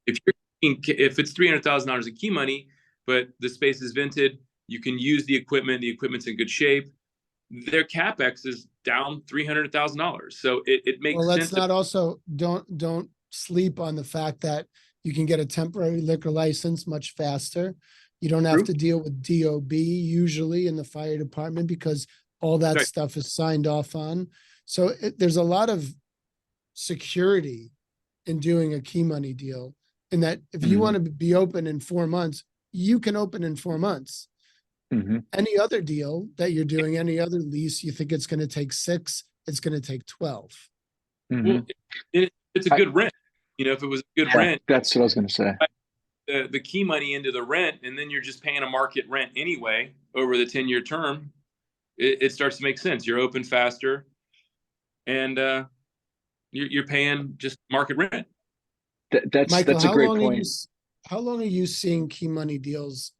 if it's $300,000 in key money, but the space is vented, you can use the equipment. The equipment's in good shape. Their capex is down $300,000. So it makes sense. Well, let's not also don't sleep on the fact that you can get a temporary liquor license much faster. You don't have to deal with DOB usually in the fire department because all that stuff is signed off on. So there's a lot of security in doing a key money deal, in that if you want to be open in 4 months, you can open in 4 months. Any other deal that you're doing, any other lease, you think it's going to take 6, it's going to take 12. Well, it's a good rent. If it was a good rent, that's what I was going to say. The key money into the rent, and then you're just paying a market rent anyway over the 10-year term. It starts to make sense. You're open faster, and you're paying just market rent. Michael, That's a great point. how long are you seeing key money deals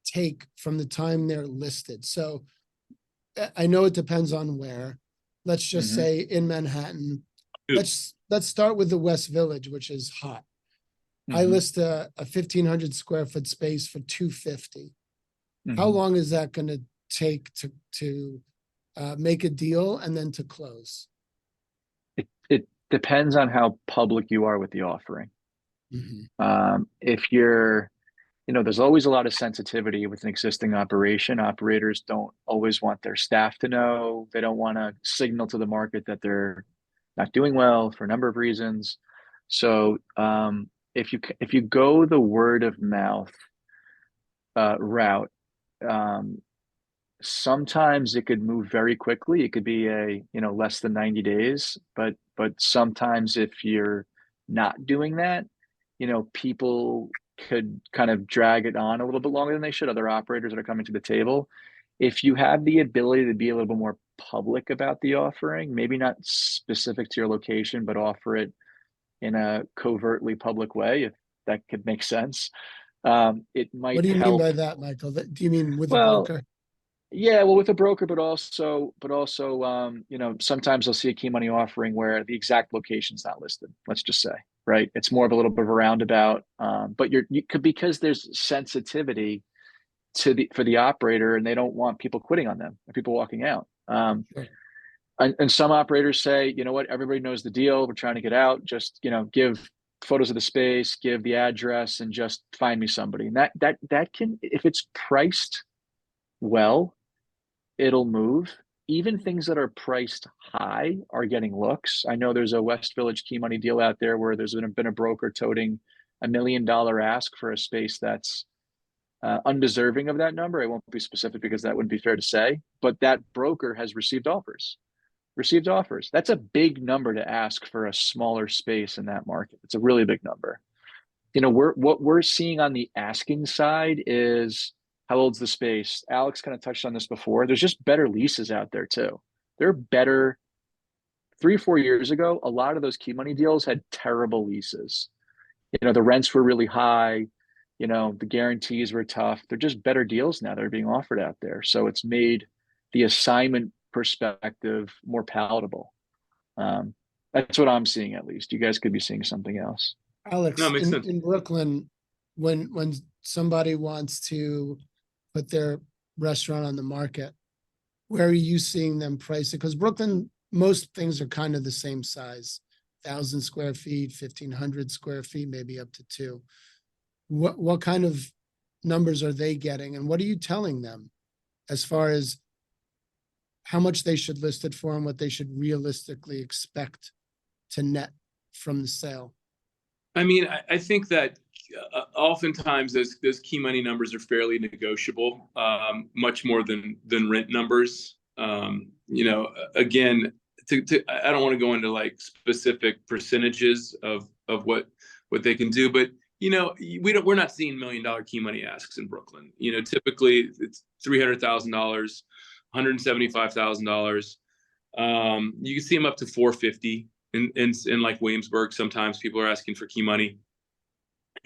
take from the time they're listed? So I know it depends on where. Let's just Mhm. say in Manhattan. Ooh. Let's start with the West Village, which is hot. I Mhm. list a 1,500 square foot space for 250. How Mhm. long is that going to take to make a deal and then to close? It depends on how public you are with the offering. If you're, there's always a lot of sensitivity with an existing operation. Operators don't always want their staff to know. They don't want to signal to the market that they're not doing well for a number of reasons. So if you go the word of mouth route, um, sometimes it could move very quickly. It could be less than 90 days, but sometimes if you're not doing that, people could kind of drag it on a little bit longer than they should, other operators that are coming to the table. If you have the ability to be a little bit more public about the offering, maybe not specific to your location, but offer it in a covertly public way, if that could make sense, it What might do you mean by help. that, Michael? Do you mean with a Well, broker? yeah, well, with a broker, but also, sometimes they'll see a key money offering where the exact location's not listed. Let's just say, right? It's more of a little bit of a roundabout, but you could, because there's sensitivity for the operator, and they don't want people quitting on them or people walking out. Sure. And some operators say, you know what, everybody knows the deal. We're trying to get out. Just give photos of the space, give the address, and just find me somebody. And that can, if it's priced well, it'll move. Even things that are priced high are getting looks. I know there's a West Village key money deal out there where there's been a broker toting $1 million ask for a space that's undeserving of that number. I won't be specific because that wouldn't be fair to say, but that broker has received offers. That's a big number to ask for a smaller space in that market. It's a really big number. What we're seeing on the asking side is, how old's the space? Alex kind of touched on this before. There's just better leases out there too. They're better. 3 or 4 years ago, a lot of those key money deals had terrible leases. The rents were really high. The guarantees were tough. They're just better deals now that are being offered out there. So it's made the assignment perspective more palatable. That's what I'm seeing, at least. You guys could be seeing something else. No, Alex, it makes sense. in Brooklyn, when somebody wants to put their restaurant on the market, where are you seeing them price it? Because Brooklyn, most things are kind of the same size, 1,000 square feet, 1,500 square feet, maybe up to 2. What kind of numbers are they getting, and what are you telling them as far as how much they should list it for and what they should realistically expect to net from the sale? I mean, I think that oftentimes those key money numbers are fairly negotiable, much more than rent numbers. Again, I don't want to go into like specific percentages of what they can do, but we're not seeing $1 million key money asks in Brooklyn. Typically it's $300,000, $175,000. You can see them up to 450. In like Williamsburg, sometimes people are asking for key money.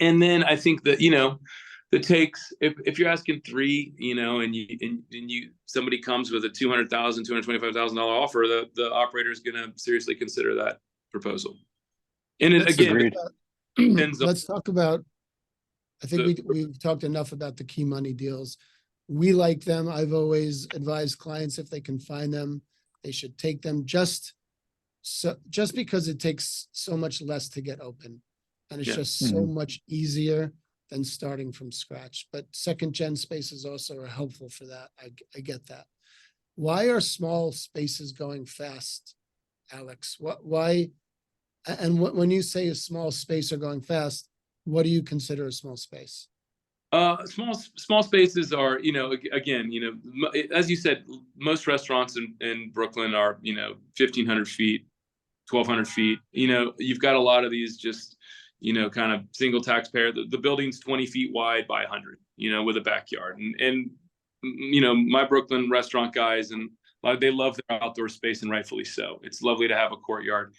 And then I think that, the takes, if you're asking 3, and somebody comes with a $200,000, $225,000 offer, the operator is going to seriously consider that proposal. And it, again, Let's talk about, I think we've talked enough about the key money deals. We like them. I've always advised clients, if they can find them, they should take them, just because it takes so much less to get open, and it's just so much easier than starting from scratch. But second gen spaces also are helpful for that. I get that. Why are small spaces going fast, Alex? Why? And when you say a small space are going fast, what do you consider a small space? Small spaces are, again, as you said, most restaurants in Brooklyn are, 1,500 feet, 1,200 feet. You've got a lot of these just, kind of single taxpayer. The building's 20 feet wide by 100, with a backyard. And my Brooklyn restaurant guys, and they love their outdoor space, and rightfully so. It's lovely to have a courtyard.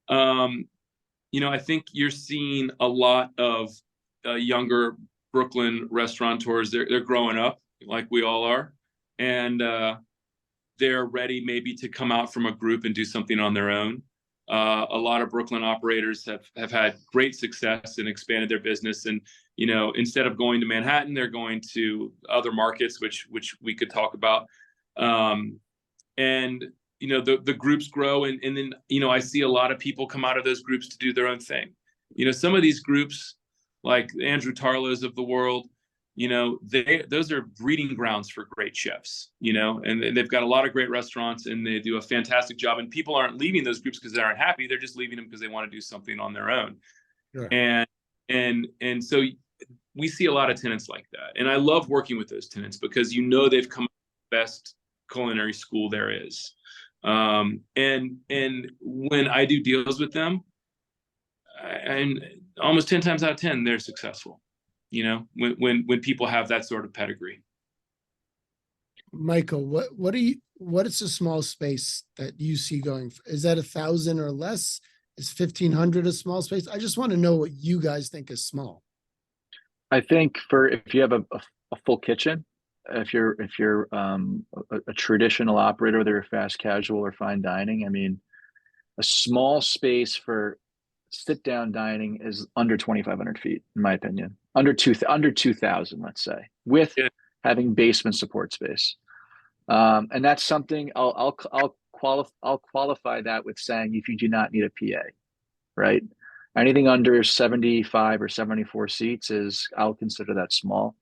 I think you're seeing a lot of younger Brooklyn restaurateurs. They're growing up like we all are, and they're ready maybe to come out from a group and do something on their own. A lot of Brooklyn operators have had great success and expanded their business. And, instead of going to Manhattan, they're going to other markets, which we could talk about. And, the groups grow. And then, I see a lot of people come out of those groups to do their own thing. Some of these groups, like Andrew Tarlow's of the world, those are breeding grounds for great chefs, and they've got a lot of great restaurants and they do a fantastic job, and people aren't leaving those groups because they aren't happy. They're just leaving them because they want to do something on their own. Sure. And so we see a lot of tenants like that. And I love working with those tenants because, they've come up with the best culinary school there is. And when I do deals with them, and almost 10 times out of 10, they're successful. When people have that sort of pedigree. Michael, what is the small space that you see going? Is that 1,000 or less? Is 1,500 a small space? I just want to know what you guys think is small. I think if you have a full kitchen, if you're a traditional operator, whether you're fast casual or fine dining, I mean, a small space for sit down dining is under 2,500 feet, in my opinion. Under 2,000, let's say, with having basement support space. And that's something I'll qualify that with saying if you do not need a PA, right? Anything under 75 or 74 seats I'll consider that small.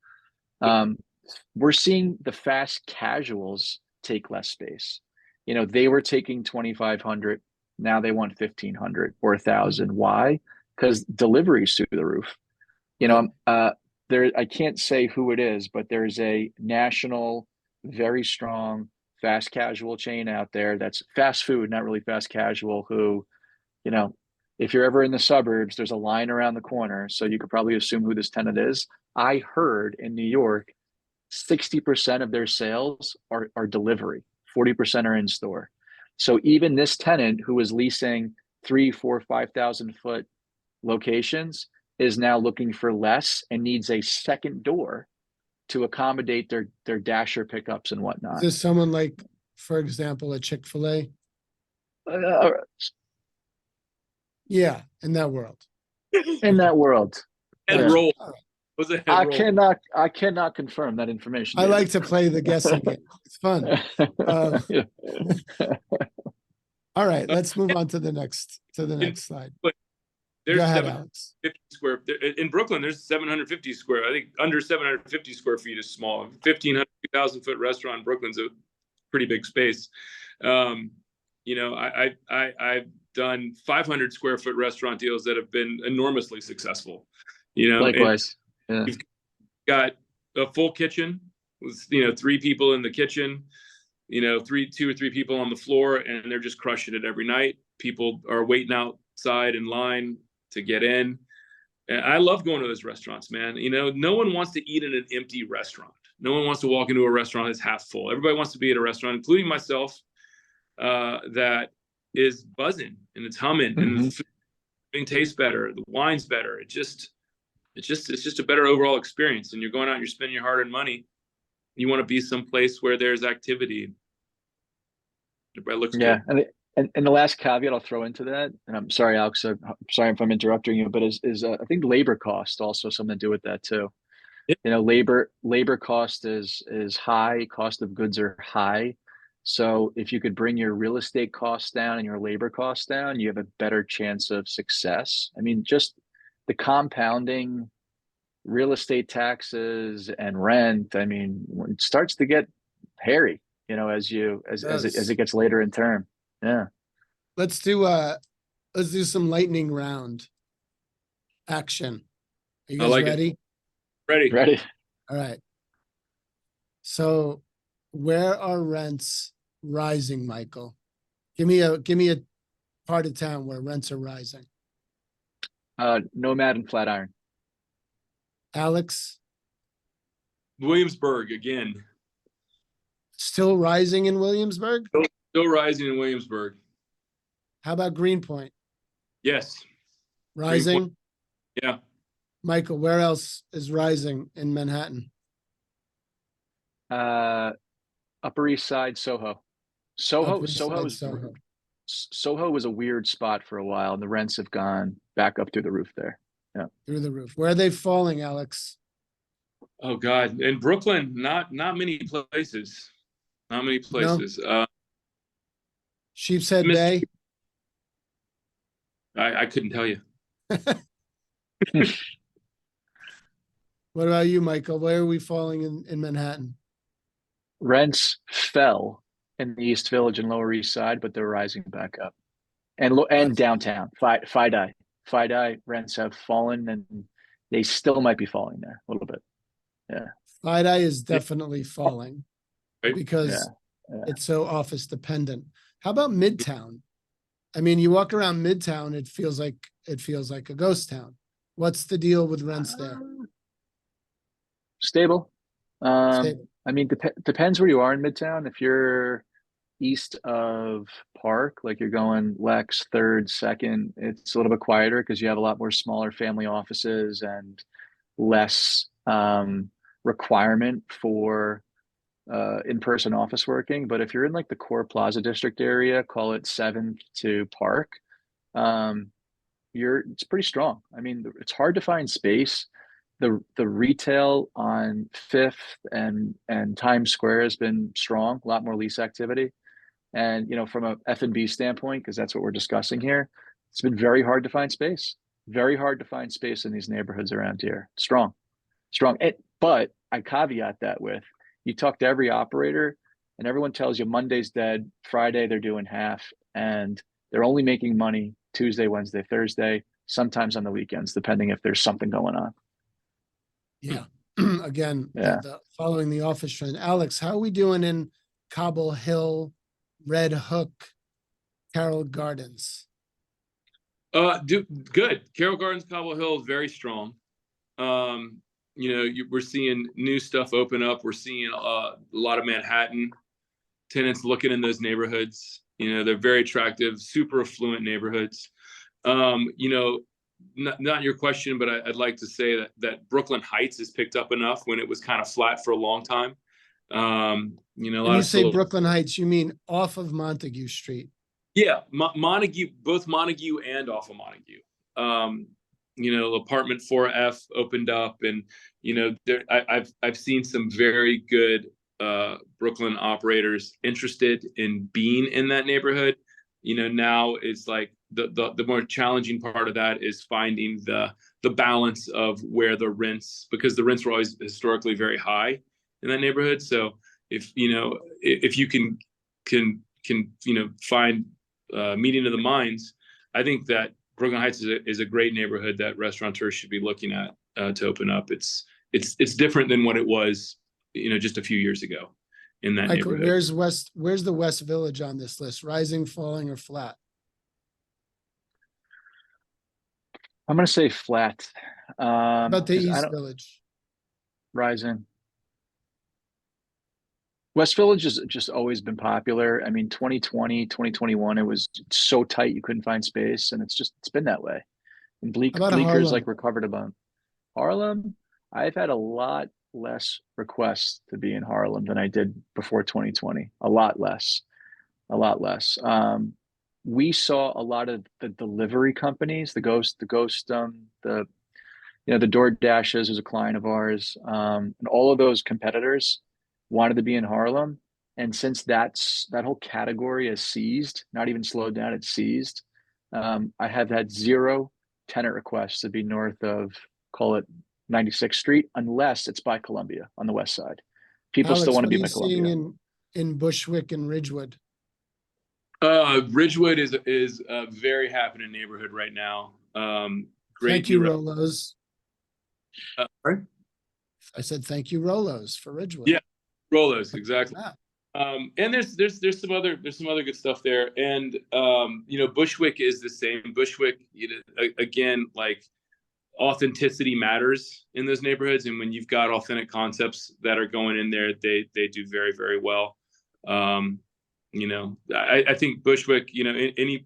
We're seeing the fast casuals take less space. They were taking 2,500. Now they want 1,500 or 1,000. Why? Because delivery's through the roof. I can't say who it is, but there's a national, very strong fast casual chain out there that's fast food, not really fast casual, who, if you're ever in the suburbs, there's a line around the corner. So you could probably assume who this tenant is. I heard in New York, 60% of their sales are delivery, 40% are in store. So even this tenant who was leasing 3,000, 4,000, 5,000 foot locations is now looking for less and needs a second door to accommodate their dasher pickups and whatnot. Is this someone like, for example, a Chick-fil-A? Yeah, in that world. In that world. Head roll. Was it head roll? I cannot confirm that information. I like to play the guessing game. It's fun. All right, let's move on to the next slide. But there's Go ahead, Alex. 50 square in Brooklyn. There's 750 square. I think under 750 square feet is small. 1,500, 2,000 foot restaurant in Brooklyn's a pretty big space. I've done 500 square foot restaurant deals that have been enormously successful. Likewise. Yeah. You've got a full kitchen with 3 people in the kitchen, 2 or 3 people on the floor, and they're just crushing it every night. People are waiting outside in line to get in. And I love going to those restaurants, man. No one wants to eat in an empty restaurant. No one wants to walk into a restaurant that's half full. Everybody wants to be at a restaurant, including myself, that is buzzing and it's humming and the food tastes better, the wine's better. It's just a better overall experience. And you're going out and you're spending your hard-earned money. You want to be someplace where there's activity. Everybody looks good. And the last caveat I'll throw into that, and I'm sorry, Alex, I'm sorry if I'm interrupting you, but is I think labor cost also something to do with that too. Yeah. Labor cost is high, cost of goods are high. So if you could bring your real estate costs down and your labor costs down, you have a better chance of success. I mean, just the compounding real estate taxes and rent, I mean, it starts to get hairy, as it gets later in term. Yeah. Let's do some lightning round action. Are you guys ready? Ready. All right. So where are rents rising, Michael? Give me a part of town where rents are rising. Nomad and Flatiron. Alex? Williamsburg again. Still rising in Williamsburg? Still rising in Williamsburg. How about Greenpoint? Yes. Rising? Yeah. Michael, where else is rising in Manhattan? Upper East Side, Soho. Soho, Upper East Side, Soho. Soho was a weird spot for a while, and the rents have gone back up through the roof there. Yeah. Through the roof. Where are they falling, Alex? Oh God. In Brooklyn, not many places. Not many No? places. Sheepshead Miss, Bay? I couldn't tell you. What about you, Michael? Where are we falling in Manhattan? Rents fell in the East Village and Lower East Side, but they're rising back up. And downtown, FIDI rents have fallen, and they still might be falling there a little bit. Yeah. FIDI is definitely falling Right? because Yeah. it's so office dependent. How about Midtown? I mean, you walk around Midtown, it feels like a ghost town. What's the deal with rents there? Stable. Stable. I mean, depends where you are in Midtown. If you're east of Park, like you're going Lex, Third, Second, it's a little bit quieter because you have a lot more smaller family offices and less requirement for in-person office working. But if you're in like the core Plaza District area, call it 7th to Park, it's pretty strong. I mean, it's hard to find space. The retail on Fifth and Times Square has been strong, a lot more lease activity. And from a F&B standpoint, because that's what we're discussing here, it's been very hard to find space. Very hard to find space in these neighborhoods around here. Strong. But I caveat that with, you talk to every operator and everyone tells you Monday's dead, Friday they're doing half, and they're only making money Tuesday, Wednesday, Thursday, sometimes on the weekends, depending if there's something going on. Yeah. Again, Yeah. following the office trend. Alex, how are we doing in Cobble Hill, Red Hook, Carroll Gardens? Good. Carroll Gardens, Cobble Hill is very strong. We're seeing new stuff open up. We're seeing a lot of Manhattan tenants looking in those neighborhoods. They're very attractive, super affluent neighborhoods. Not your question, but I'd like to say that Brooklyn Heights has picked up enough when it was kind of flat for a long time. When you say Brooklyn Heights, you mean off of Montague Street? Yeah, Montague, both Montague and off of Montague. Apartment 4F opened up, and I've seen some very good Brooklyn operators interested in being in that neighborhood. Now it's like the more challenging part of that is finding the balance of where the rents, because the rents were always historically very high in that neighborhood. So if you can find meeting of the minds, I think that Brooklyn Heights is a great neighborhood that restaurateurs should be looking at to open up. It's different than what it was, just a few years ago in that Michael, neighborhood. where's the West Village on this list? Rising, falling, or flat? I'm going to say flat. How about the East Village? Rising. West Village has just always been popular. I mean, 2020, 2021, it was so tight you couldn't find space, and it's been that way. And Bleeker's like recovered a bunch. Harlem, I've had a lot less requests to be in Harlem than I did before 2020. A lot less. We saw a lot of the delivery companies, the DoorDashes is a client of ours, and all of those competitors wanted to be in Harlem. And since that whole category is seized, not even slowed down, it's seized. I have had 0 tenant requests to be north of, call it 96th Street, unless it's by Columbia on the west side. People Alex, still want to be by what are you Columbia. seeing in Bushwick and Ridgewood? Ridgewood is a very happening neighborhood right now. Great. Thank you, Rolos. Right? I said thank you, Rolos, for Ridgewood. Yeah, Rolos, exactly. And there's some other good stuff there. And Bushwick is the same. Bushwick, again, like, authenticity matters in those neighborhoods, and when you've got authentic concepts that are going in there, they do very, very well. I think Bushwick,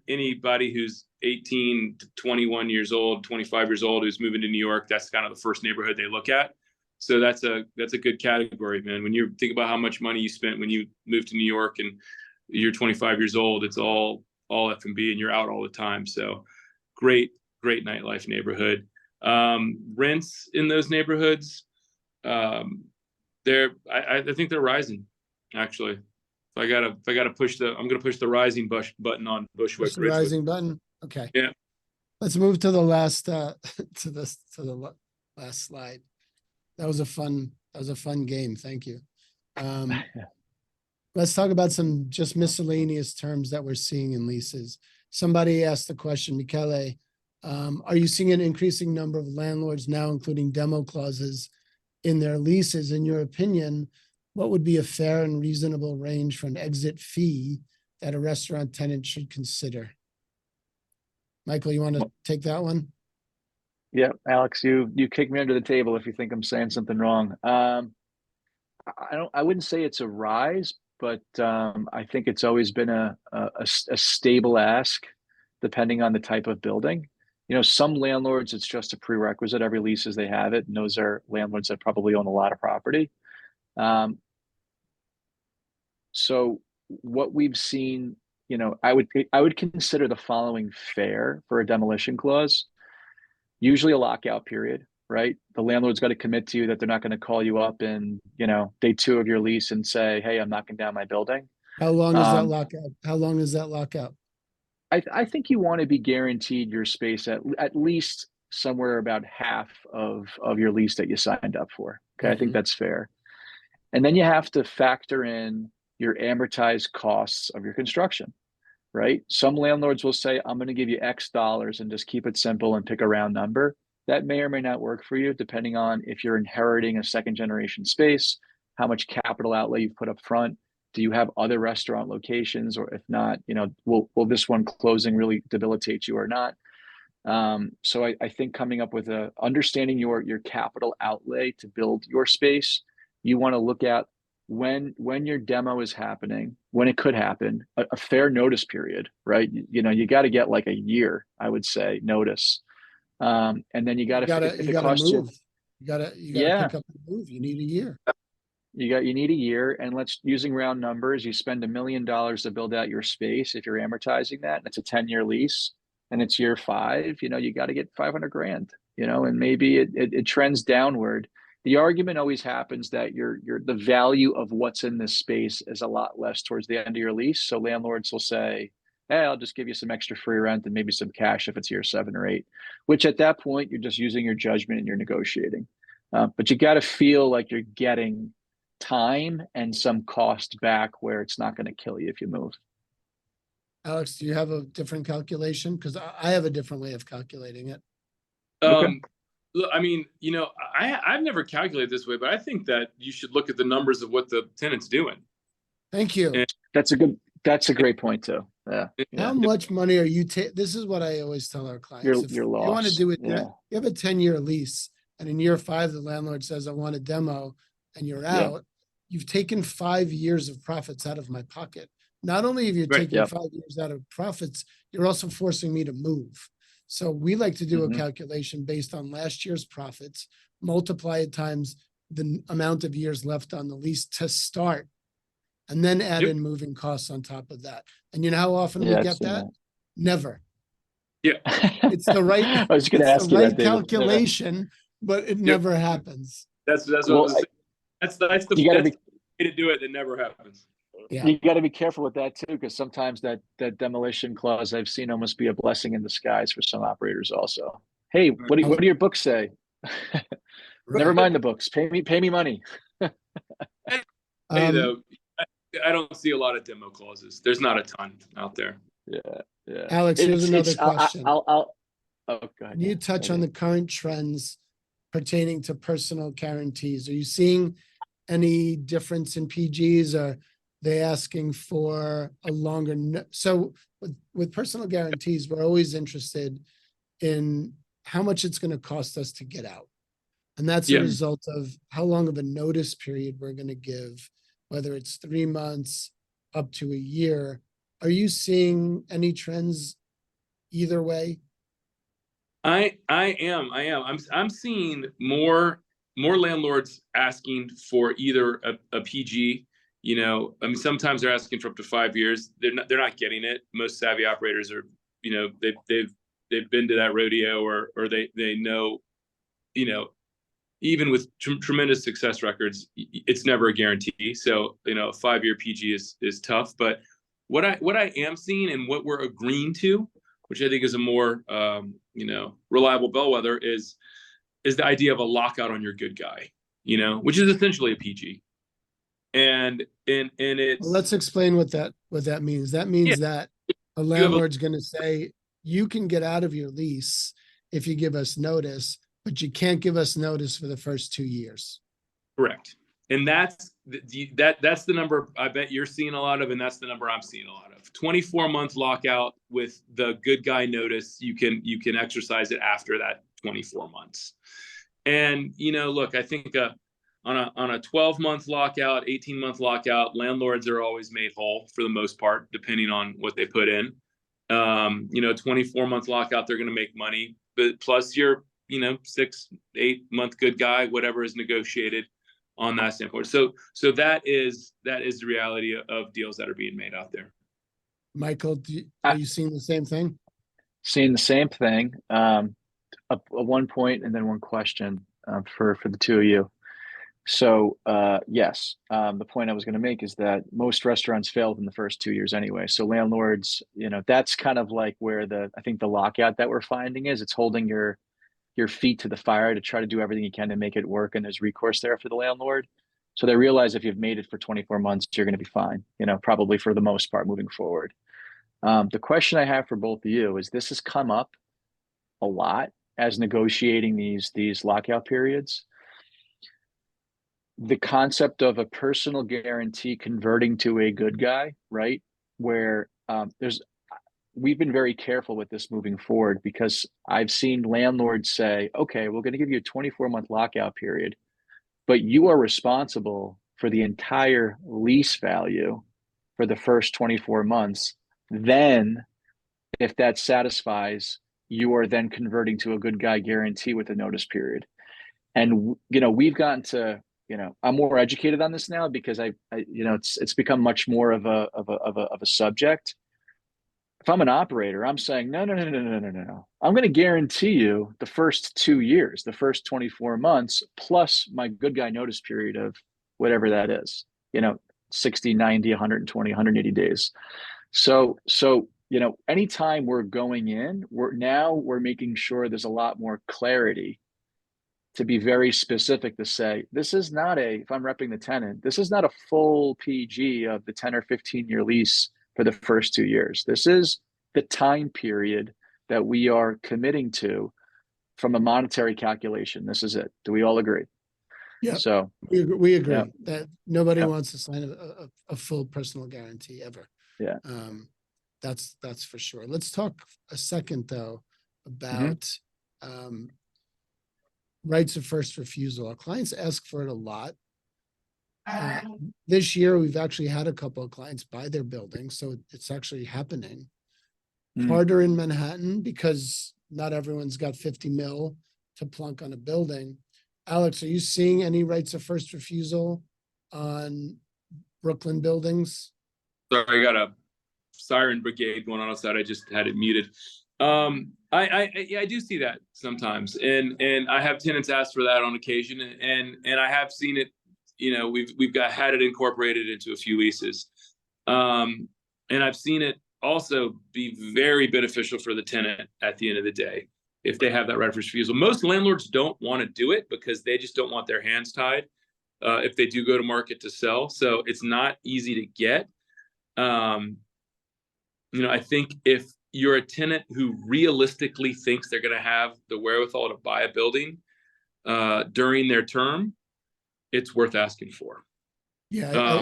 anybody who's 18 to 21 years old, 25 years old, who's moving to New York, that's kind of the first neighborhood they look at. So that's a good category, man. When you think about how much money you spent when you moved to New York and you're 25 years old, it's all F&B and you're out all the time. So great nightlife neighborhood. Rents in those neighborhoods, I think they're rising, actually. I'm gonna push the rising button on Bushwick. Push the rising button. Okay. Yeah. Let's move to the last last slide. That was a fun game. Thank you. Let's talk about some just miscellaneous terms that we're seeing in leases. Somebody asked the question, Michele, are you seeing an increasing number of landlords now including demo clauses in their leases? In your opinion, what would be a fair and reasonable range for an exit fee that a restaurant tenant should consider? Michael, you want to take that one? Yeah, Alex, you kick me under the table if you think I'm saying something wrong. I wouldn't say it's a rise, but I think it's always been a stable ask, depending on the type of building. You know, some landlords, it's just a prerequisite. Every lease as they have it, and those are landlords that probably own a lot of property. So what we've seen, you know, I would consider the following fair for a demolition clause. Usually a lockout period, right? The landlord's got to commit to you that they're not going to call you up in, you know, day 2 of your lease and say, hey, I'm knocking down my building. How long is that lockout? How long is that lockout? I think you want to be guaranteed your space at least somewhere about half of your lease that you signed up for. Okay. I think that's fair. And then you have to factor in your amortized costs of your construction, right? Some landlords will say, I'm going to give you X dollars and just keep it simple and pick a round number. That may or may not work for you, depending on if you're inheriting a second generation space, how much capital outlay you've put up front. Do you have other restaurant locations? Or if not, you know, will this one closing really debilitate you or not? So I think coming up with understanding your capital outlay to build your space, you want to look at when your demo is happening, when it could happen, a fair notice period, right? You know, you got to get like a year, I would say, notice. And then you got to move. You gotta pick up and move. You need a year. You need a year, and using round numbers, you spend $1 million to build out your space. If you're amortizing that, and it's a 10-year lease, and it's year 5, you know, you got to get $500,000, you know, and maybe it trends downward. The argument always happens that the value of what's in this space is a lot less towards the end of your lease. So landlords will say, hey, I'll just give you some extra free rent and maybe some cash if it's year 7 or 8, which at that point, you're just using your judgment and you're negotiating. But you got to feel like you're getting time and some cost back where it's not going to kill you if you move. Alex, do you have a different calculation? Because I have a different way of calculating it. Okay. Look, I mean, you know, I've never calculated this way, but I think that you should look at the numbers of what the tenant's doing. Thank you. And that's a great point too. Yeah. How much money are you this is what I always tell our clients. You're lost. You want to do it, Yeah. you have a 10-year lease, and in year 5, the landlord says, I want a demo, and you're out. You've taken 5 years of profits out of my pocket. Not only have you taken 5 years out of profits, you're also forcing me to move. So we like to do a calculation based on last year's profits, multiply it times the amount of years left on the lease to start, and then add in moving costs on top of that. And you know how often we get that? Never. Yeah. It's the right, I was going to ask you that, David. calculation, but it never happens. That's what I was saying. That's the best way to do it. That never happens. Yeah. You got to be careful with that too, because sometimes that demolition clause I've seen almost be a blessing in disguise for some operators also. Hey, what do your books say? Never mind the books. Pay me money. Hey, though, I don't see a lot of demo clauses. There's not a ton out there. Yeah. Alex, here's another question. Go ahead. Can you touch on the current trends pertaining to personal guarantees? Are you seeing any difference in PGs? Or they asking for a longer? So with personal guarantees, we're always interested in how much it's going to cost us to get out. And that's a result of how long of a notice period we're going to give, whether it's 3 months up to a year. Are you seeing any trends either way? I am. I'm seeing more landlords asking for either a PG. You know, I mean, sometimes they're asking for up to 5 years. They're not getting it. Most savvy operators are, you know, they've been to that rodeo, or they know, you know, even with tremendous success records, it's never a guarantee. So, you know, a 5-year PG is tough. But what I am seeing, and what we're agreeing to, which I think is a more you know, reliable bellwether, is the idea of a lockout on your good guy, you know, which is essentially a PG. And it's, Well, let's explain what that means. That means that a landlord's going to say, you can get out of your lease if you give us notice, but you can't give us notice for the first 2 years. correct. And that's the number I bet you're seeing a lot of, and that's the number I'm seeing a lot of. 24-month lockout with the good guy notice. You can exercise it after that 24 months. And, you know, look, I think on a 12-month lockout, 18-month lockout, landlords are always made whole for the most part, depending on what they put in. You know, 24-month lockout, they're going to make money, but plus your, you know, 6-8 month good guy, whatever is negotiated on that standpoint. So that is the reality of deals that are being made out there. Michael, are you seeing the same thing? Seeing the same thing. A 1 point and then one question for the two of you. So yes, the point I was going to make is that most restaurants failed in the first 2 years anyway. So landlords, you know, that's kind of like where I think the lockout that we're finding is, it's holding your feet to the fire to try to do everything you can to make it work, and there's recourse there for the landlord. So they realize if you've made it for 24 months, you're going to be fine, you know, probably for the most part moving forward. The question I have for both of you is, this has come up a lot as negotiating these lockout periods. The concept of a personal guarantee converting to a good guy, right? Where we've been very careful with this moving forward, because I've seen landlords say, okay, we're going to give you a 24-month lockout period, but you are responsible for the entire lease value for the first 24 months. Then if that satisfies, you are then converting to a good guy guarantee with a notice period. And, you know, we've gotten to, you know, I'm more educated on this now because I you know, it's become much more of a subject. If I'm an operator, I'm saying, no. I'm going to guarantee you the first 2 years, the first 24 months, plus my good guy notice period of whatever that is, you know, 60, 90, 120, 180 days. So, you know, anytime we're going in, we're making sure there's a lot more clarity to be very specific, to say, this is not if I'm repping the tenant, this is not a full PG of the 10 or 15-year lease for the first 2 years. This is the time period that we are committing to from a monetary calculation. This is it. Do we all agree? Yeah. So we agree yeah. that nobody Yeah. wants to sign a full personal guarantee ever. Yeah. That's for sure. Let's talk a second though about rights of first refusal. Our clients ask for it a lot. This year, we've actually had a couple of clients buy their building, so it's actually happening. Harder in Manhattan because not everyone's got 50 mil to plunk on a building. Alex, are you seeing any rights of first refusal on Brooklyn buildings? Sorry, I got a siren brigade going on outside. I just had it muted. I do see that sometimes, and I have tenants ask for that on occasion, and I have seen it. You know, we've had it incorporated into a few leases, and I've seen it also be very beneficial for the tenant at the end of the day if they have that right of refusal. Most landlords don't want to do it because they just don't want their hands tied if they do go to market to sell. So it's not easy to get. You know, I think if you're a tenant who realistically thinks they're going to have the wherewithal to buy a building during their term, it's worth asking for. Yeah,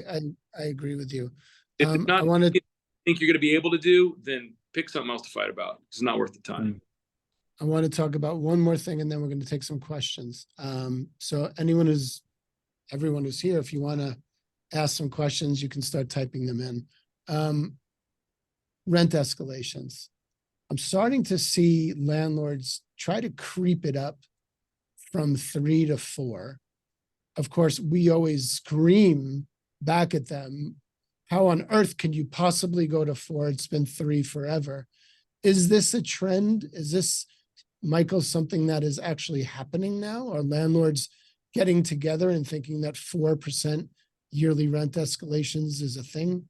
I agree with you. If it's not something you think you're going to be able to do, then pick something else to fight about. It's not worth the time. I want to talk about one more thing, and then we're going to take some questions. So everyone who's here, if you want to ask some questions, you can start typing them in. Rent escalations. I'm starting to see landlords try to creep it up from 3 to 4. Of course, we always scream back at them, how on earth can you possibly go to 4? It's been 3 forever. Is this a trend? Is this, Michael, something that is actually happening now? Are landlords getting together and thinking that 4% yearly rent escalations is a thing?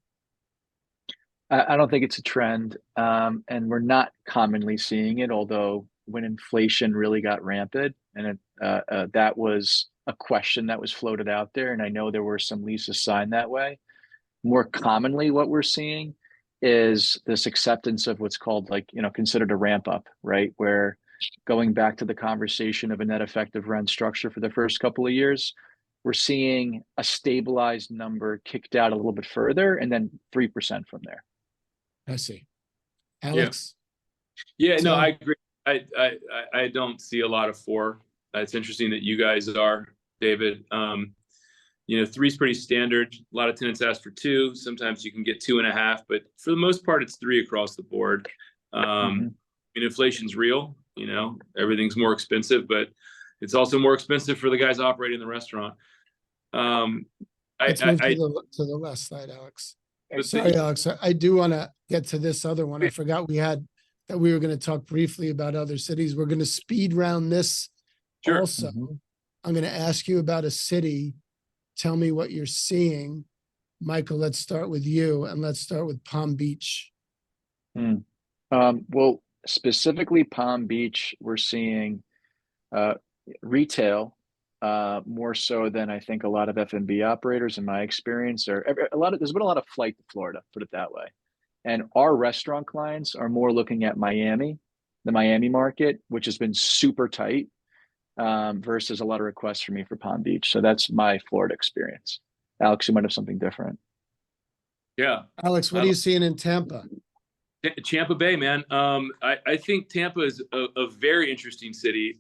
I don't think it's a trend, and we're not commonly seeing it. Although when inflation really got rampant, and that was a question that was floated out there, and I know there were some leases signed that way. More commonly, what we're seeing is this acceptance of what's called, like, considered a ramp up, right? Where, going back to the conversation of a net effective rent structure for the first couple of years, we're seeing a stabilized number kicked out a little bit further, and then 3% from there. I see. Alex? Yeah, no, So- I agree. I don't see a lot of 4. It's interesting that you guys are, David. 3 is pretty standard. A lot of tenants ask for 2. Sometimes you can get 2.5, but for the most part, it's 3 across the board. And inflation's real. Everything's more expensive, but it's also more expensive for the guys operating the restaurant. Let's move to the last slide, Alex. But Sorry, Alex, I do want to get to this other one. I forgot we were going to talk briefly about other cities. We're going to speed round this Sure. also. I'm going to ask you about a city. Tell me what you're seeing. Michael, let's start with you, and let's start with Palm Beach. Well, specifically Palm Beach, we're seeing retail more so than I think a lot of F&B operators, in my experience. There's been a lot of flight to Florida, put it that way. And our restaurant clients are more looking at Miami, the Miami market, which has been super tight, versus a lot of requests for me for Palm Beach. So that's my Florida experience. Alex, you might have something different. Yeah. Alex, what are you seeing in Tampa? Tampa Bay, man. I think Tampa is a very interesting city.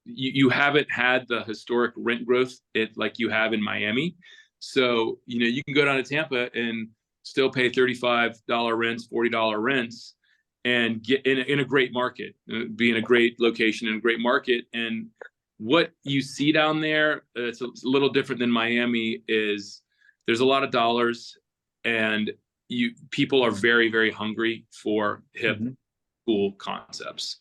You haven't had the historic rent growth like you have in Miami. So, you can go down to Tampa and still pay $35 rents, $40 rents, and get in a great market, be in a great location in a great market. And what you see down there, it's a little different than Miami, is there's a lot of dollars, and people are very, very hungry for hip, cool concepts.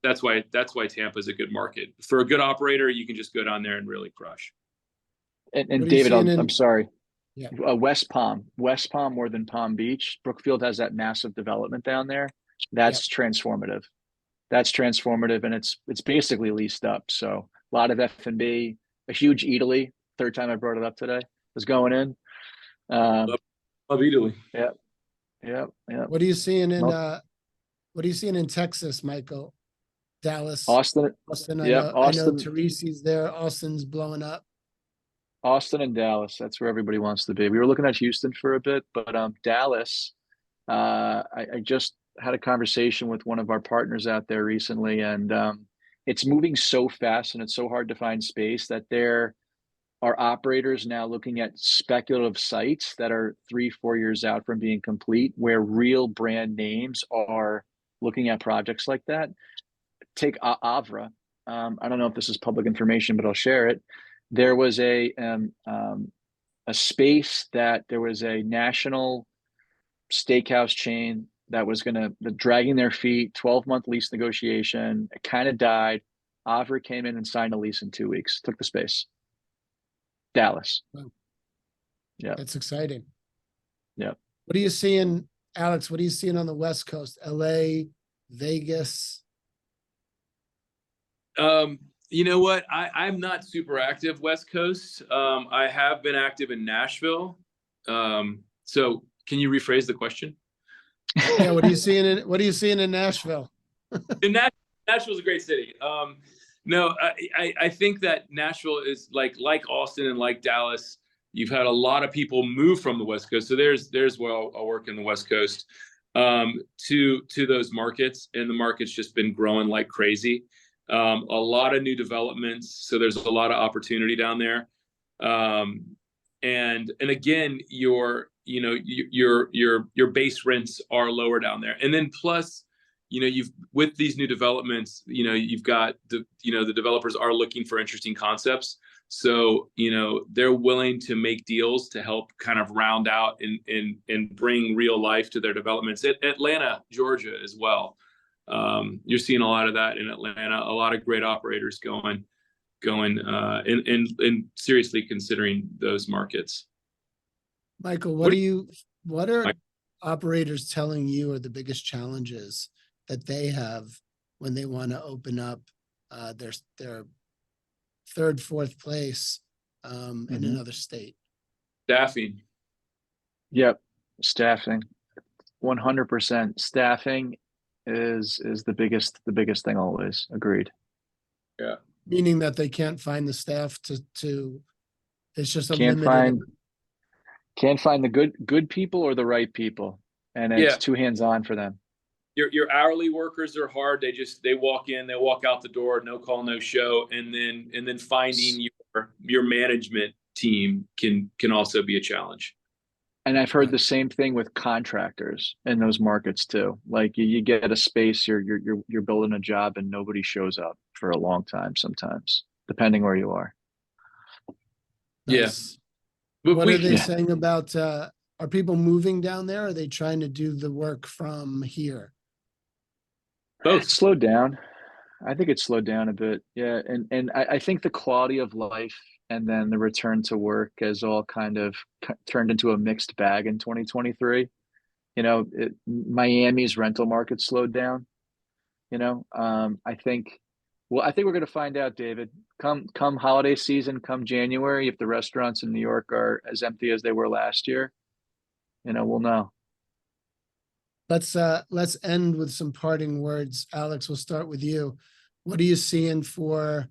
That's why Tampa is a good market. For a good operator, you can just go down there and really crush. And David, I'm sorry. Yeah. West Palm more than Palm Beach. Brookfield has that massive development down there. That's transformative. That's transformative, and it's basically leased up. So a lot of F&B, a huge Italy. Third time I brought it up today, is going in. Love Italy. Yeah. What are you seeing in Texas, Michael? Dallas, Austin. I know Teresi's there. Austin's blowing up. Austin and Dallas, that's where everybody wants to be. We were looking at Houston for a bit, but Dallas, I just had a conversation with one of our partners out there recently, and it's moving so fast and it's so hard to find space that there are operators now looking at speculative sites that are 3-4 years out from being complete, where real brand names are looking at projects like that. Take Avra. I don't know if this is public information, but I'll share it. There was a space that there was a national steakhouse chain that was dragging their feet, 12-month lease negotiation. It kind of died. Avra came in and signed a lease in 2 weeks, took the space. Dallas. Wow. Yeah. That's exciting. Yeah. What are you seeing, Alex? What are you seeing on the West Coast? LA, Vegas? You know what? I'm not super active West Coast. I have been active in Nashville. So can you rephrase the question? Yeah, what are you seeing in Nashville? Nashville's a great city. No, I think that Nashville is like Austin and like Dallas. You've had a lot of people move from the West Coast. So there's where I'll work in the West Coast to those markets, and the market's just been growing like crazy. A lot of new developments, so there's a lot of opportunity down there. And again, your base rents are lower down there. And then plus, you've with these new developments, you've got the developers are looking for interesting concepts. So, they're willing to make deals to help kind of round out and bring real life to their developments. At Atlanta, Georgia as well. You're seeing a lot of that in Atlanta, a lot of great operators going and seriously considering those markets. Michael, what are operators telling you are the biggest challenges that they have when they want to open up their third, fourth place in another state? Staffing. Yep, staffing. 100% staffing is the biggest thing always. Agreed. Yeah. Meaning that they can't find the staff to it's just a Can't limited. find the good people or the right people, and it's too hands-on for them. Your hourly workers are hard. They walk in, they walk out the door, no call, no show, and then finding your management team can also be a challenge. And I've heard the same thing with contractors in those markets too. Like you get a space, you're building a job, and nobody shows up for a long time sometimes, depending where you are. Nice. What are they saying about are people moving down there? Or are they trying to do the work from here? Both. It's slowed down. I think it's slowed down a bit. Yeah. And I think the quality of life and then the return to work has all kind of turned into a mixed bag in 2023. Miami's rental market slowed down. I think we're going to find out, David, come holiday season, come January, if the restaurants in New York are as empty as they were last year, we'll know. Let's end with some parting words. Alex, we'll start with you. What are you seeing for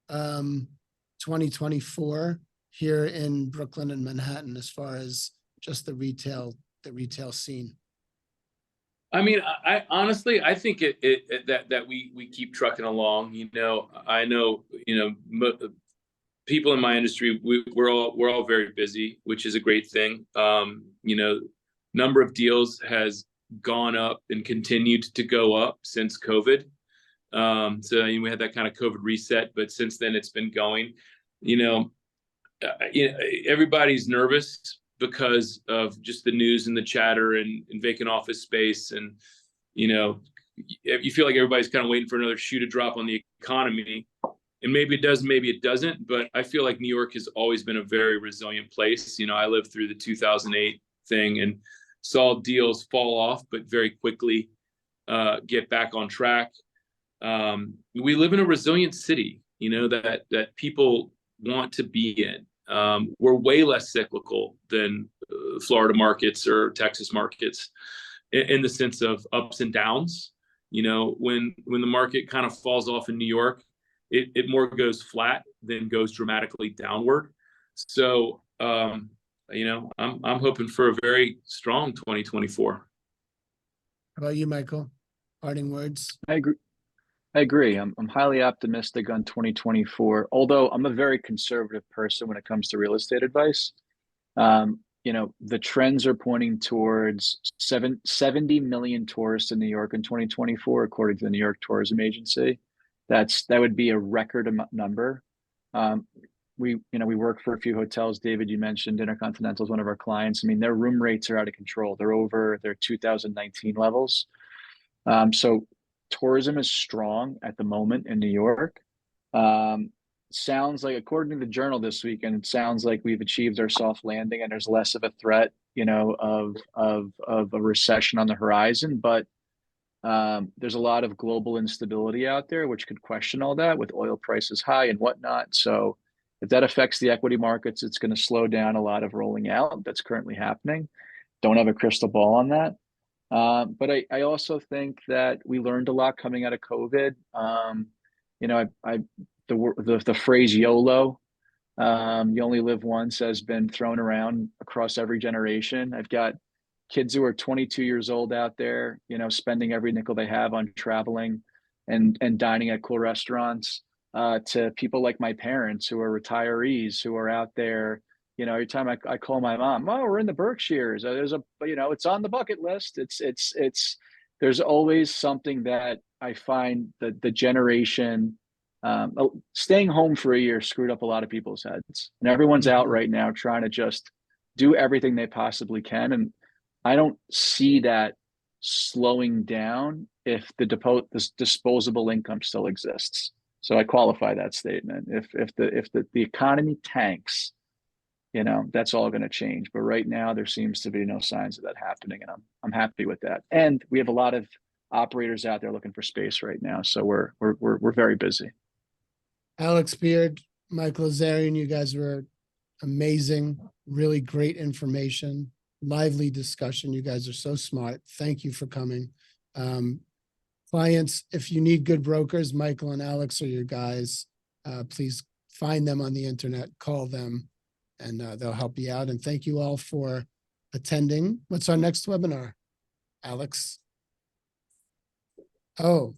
2024 here in Brooklyn and Manhattan as far as just the retail scene? I mean, I honestly, I think that we keep trucking along. I know, people in my industry, we're all very busy, which is a great thing. Number of deals has gone up and continued to go up since COVID. So we had that kind of COVID reset, but since then it's been going. Everybody's nervous because of just the news and the chatter and vacant office space, and you feel like everybody's kind of waiting for another shoe to drop on the economy. And maybe it does, maybe it doesn't, but I feel like New York has always been a very resilient place. I lived through the 2008 thing and saw deals fall off, but very quickly get back on track. We live in a resilient city, that people want to be in. We're way less cyclical than Florida markets or Texas markets in the sense of ups and downs. When the market kind of falls off in New York, it more goes flat than goes dramatically downward. So, I'm hoping for a very strong 2024. How about you, Michael? Parting words? I agree. I'm highly optimistic on 2024, although I'm a very conservative person when it comes to real estate advice. The trends are pointing towards 70 million tourists in New York in 2024, according to the New York Tourism Agency. That would be a record number. We work for a few hotels. David, you mentioned Intercontinental is one of our clients. I mean, their room rates are out of control. They're over their 2019 levels. So tourism is strong at the moment in New York. Sounds like, according to the Journal this weekend, it sounds like we've achieved our soft landing and there's less of a threat, of a recession on the horizon. But there's a lot of global instability out there, which could question all that with oil prices high and whatnot. So if that affects the equity markets, it's going to slow down a lot of rolling out that's currently happening. Don't have a crystal ball on that. But I also think that we learned a lot coming out of COVID. The phrase YOLO, you only live once, has been thrown around across every generation. I've got kids who are 22 years old out there, spending every nickel they have on traveling and dining at cool restaurants, to people like my parents who are retirees who are out there, every time I call my mom, oh, we're in the Berkshires. There's it's on the bucket list. There's always something that I find that the generation, staying home for a year screwed up a lot of people's heads, and everyone's out right now trying to just do everything they possibly can. And I don't see that slowing down if this disposable income still exists. So I qualify that statement. If the economy tanks, that's all going to change. But right now there seems to be no signs of that happening, and I'm happy with that. And we have a lot of operators out there looking for space right now, so we're very busy. Alex Beard, Michael Azarian, you guys were amazing, really great information, lively discussion. You guys are so smart. Thank you for coming. Clients, if you need good brokers, Michael and Alex are your guys. Please find them on the internet, call them, and they'll help you out. And thank you all for attending. What's our next webinar, Alex? Oh,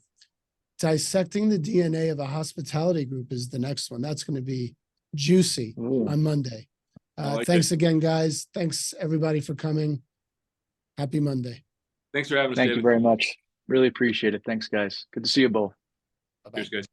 dissecting the DNA of a hospitality group is the next one. That's going to be juicy on Monday. Thanks again, guys. Thanks everybody for coming. Happy Monday. Thanks for having us, Thank David. you very much. Really appreciate it. Thanks, guys. Good to see you both. Bye-bye. Cheers, guys.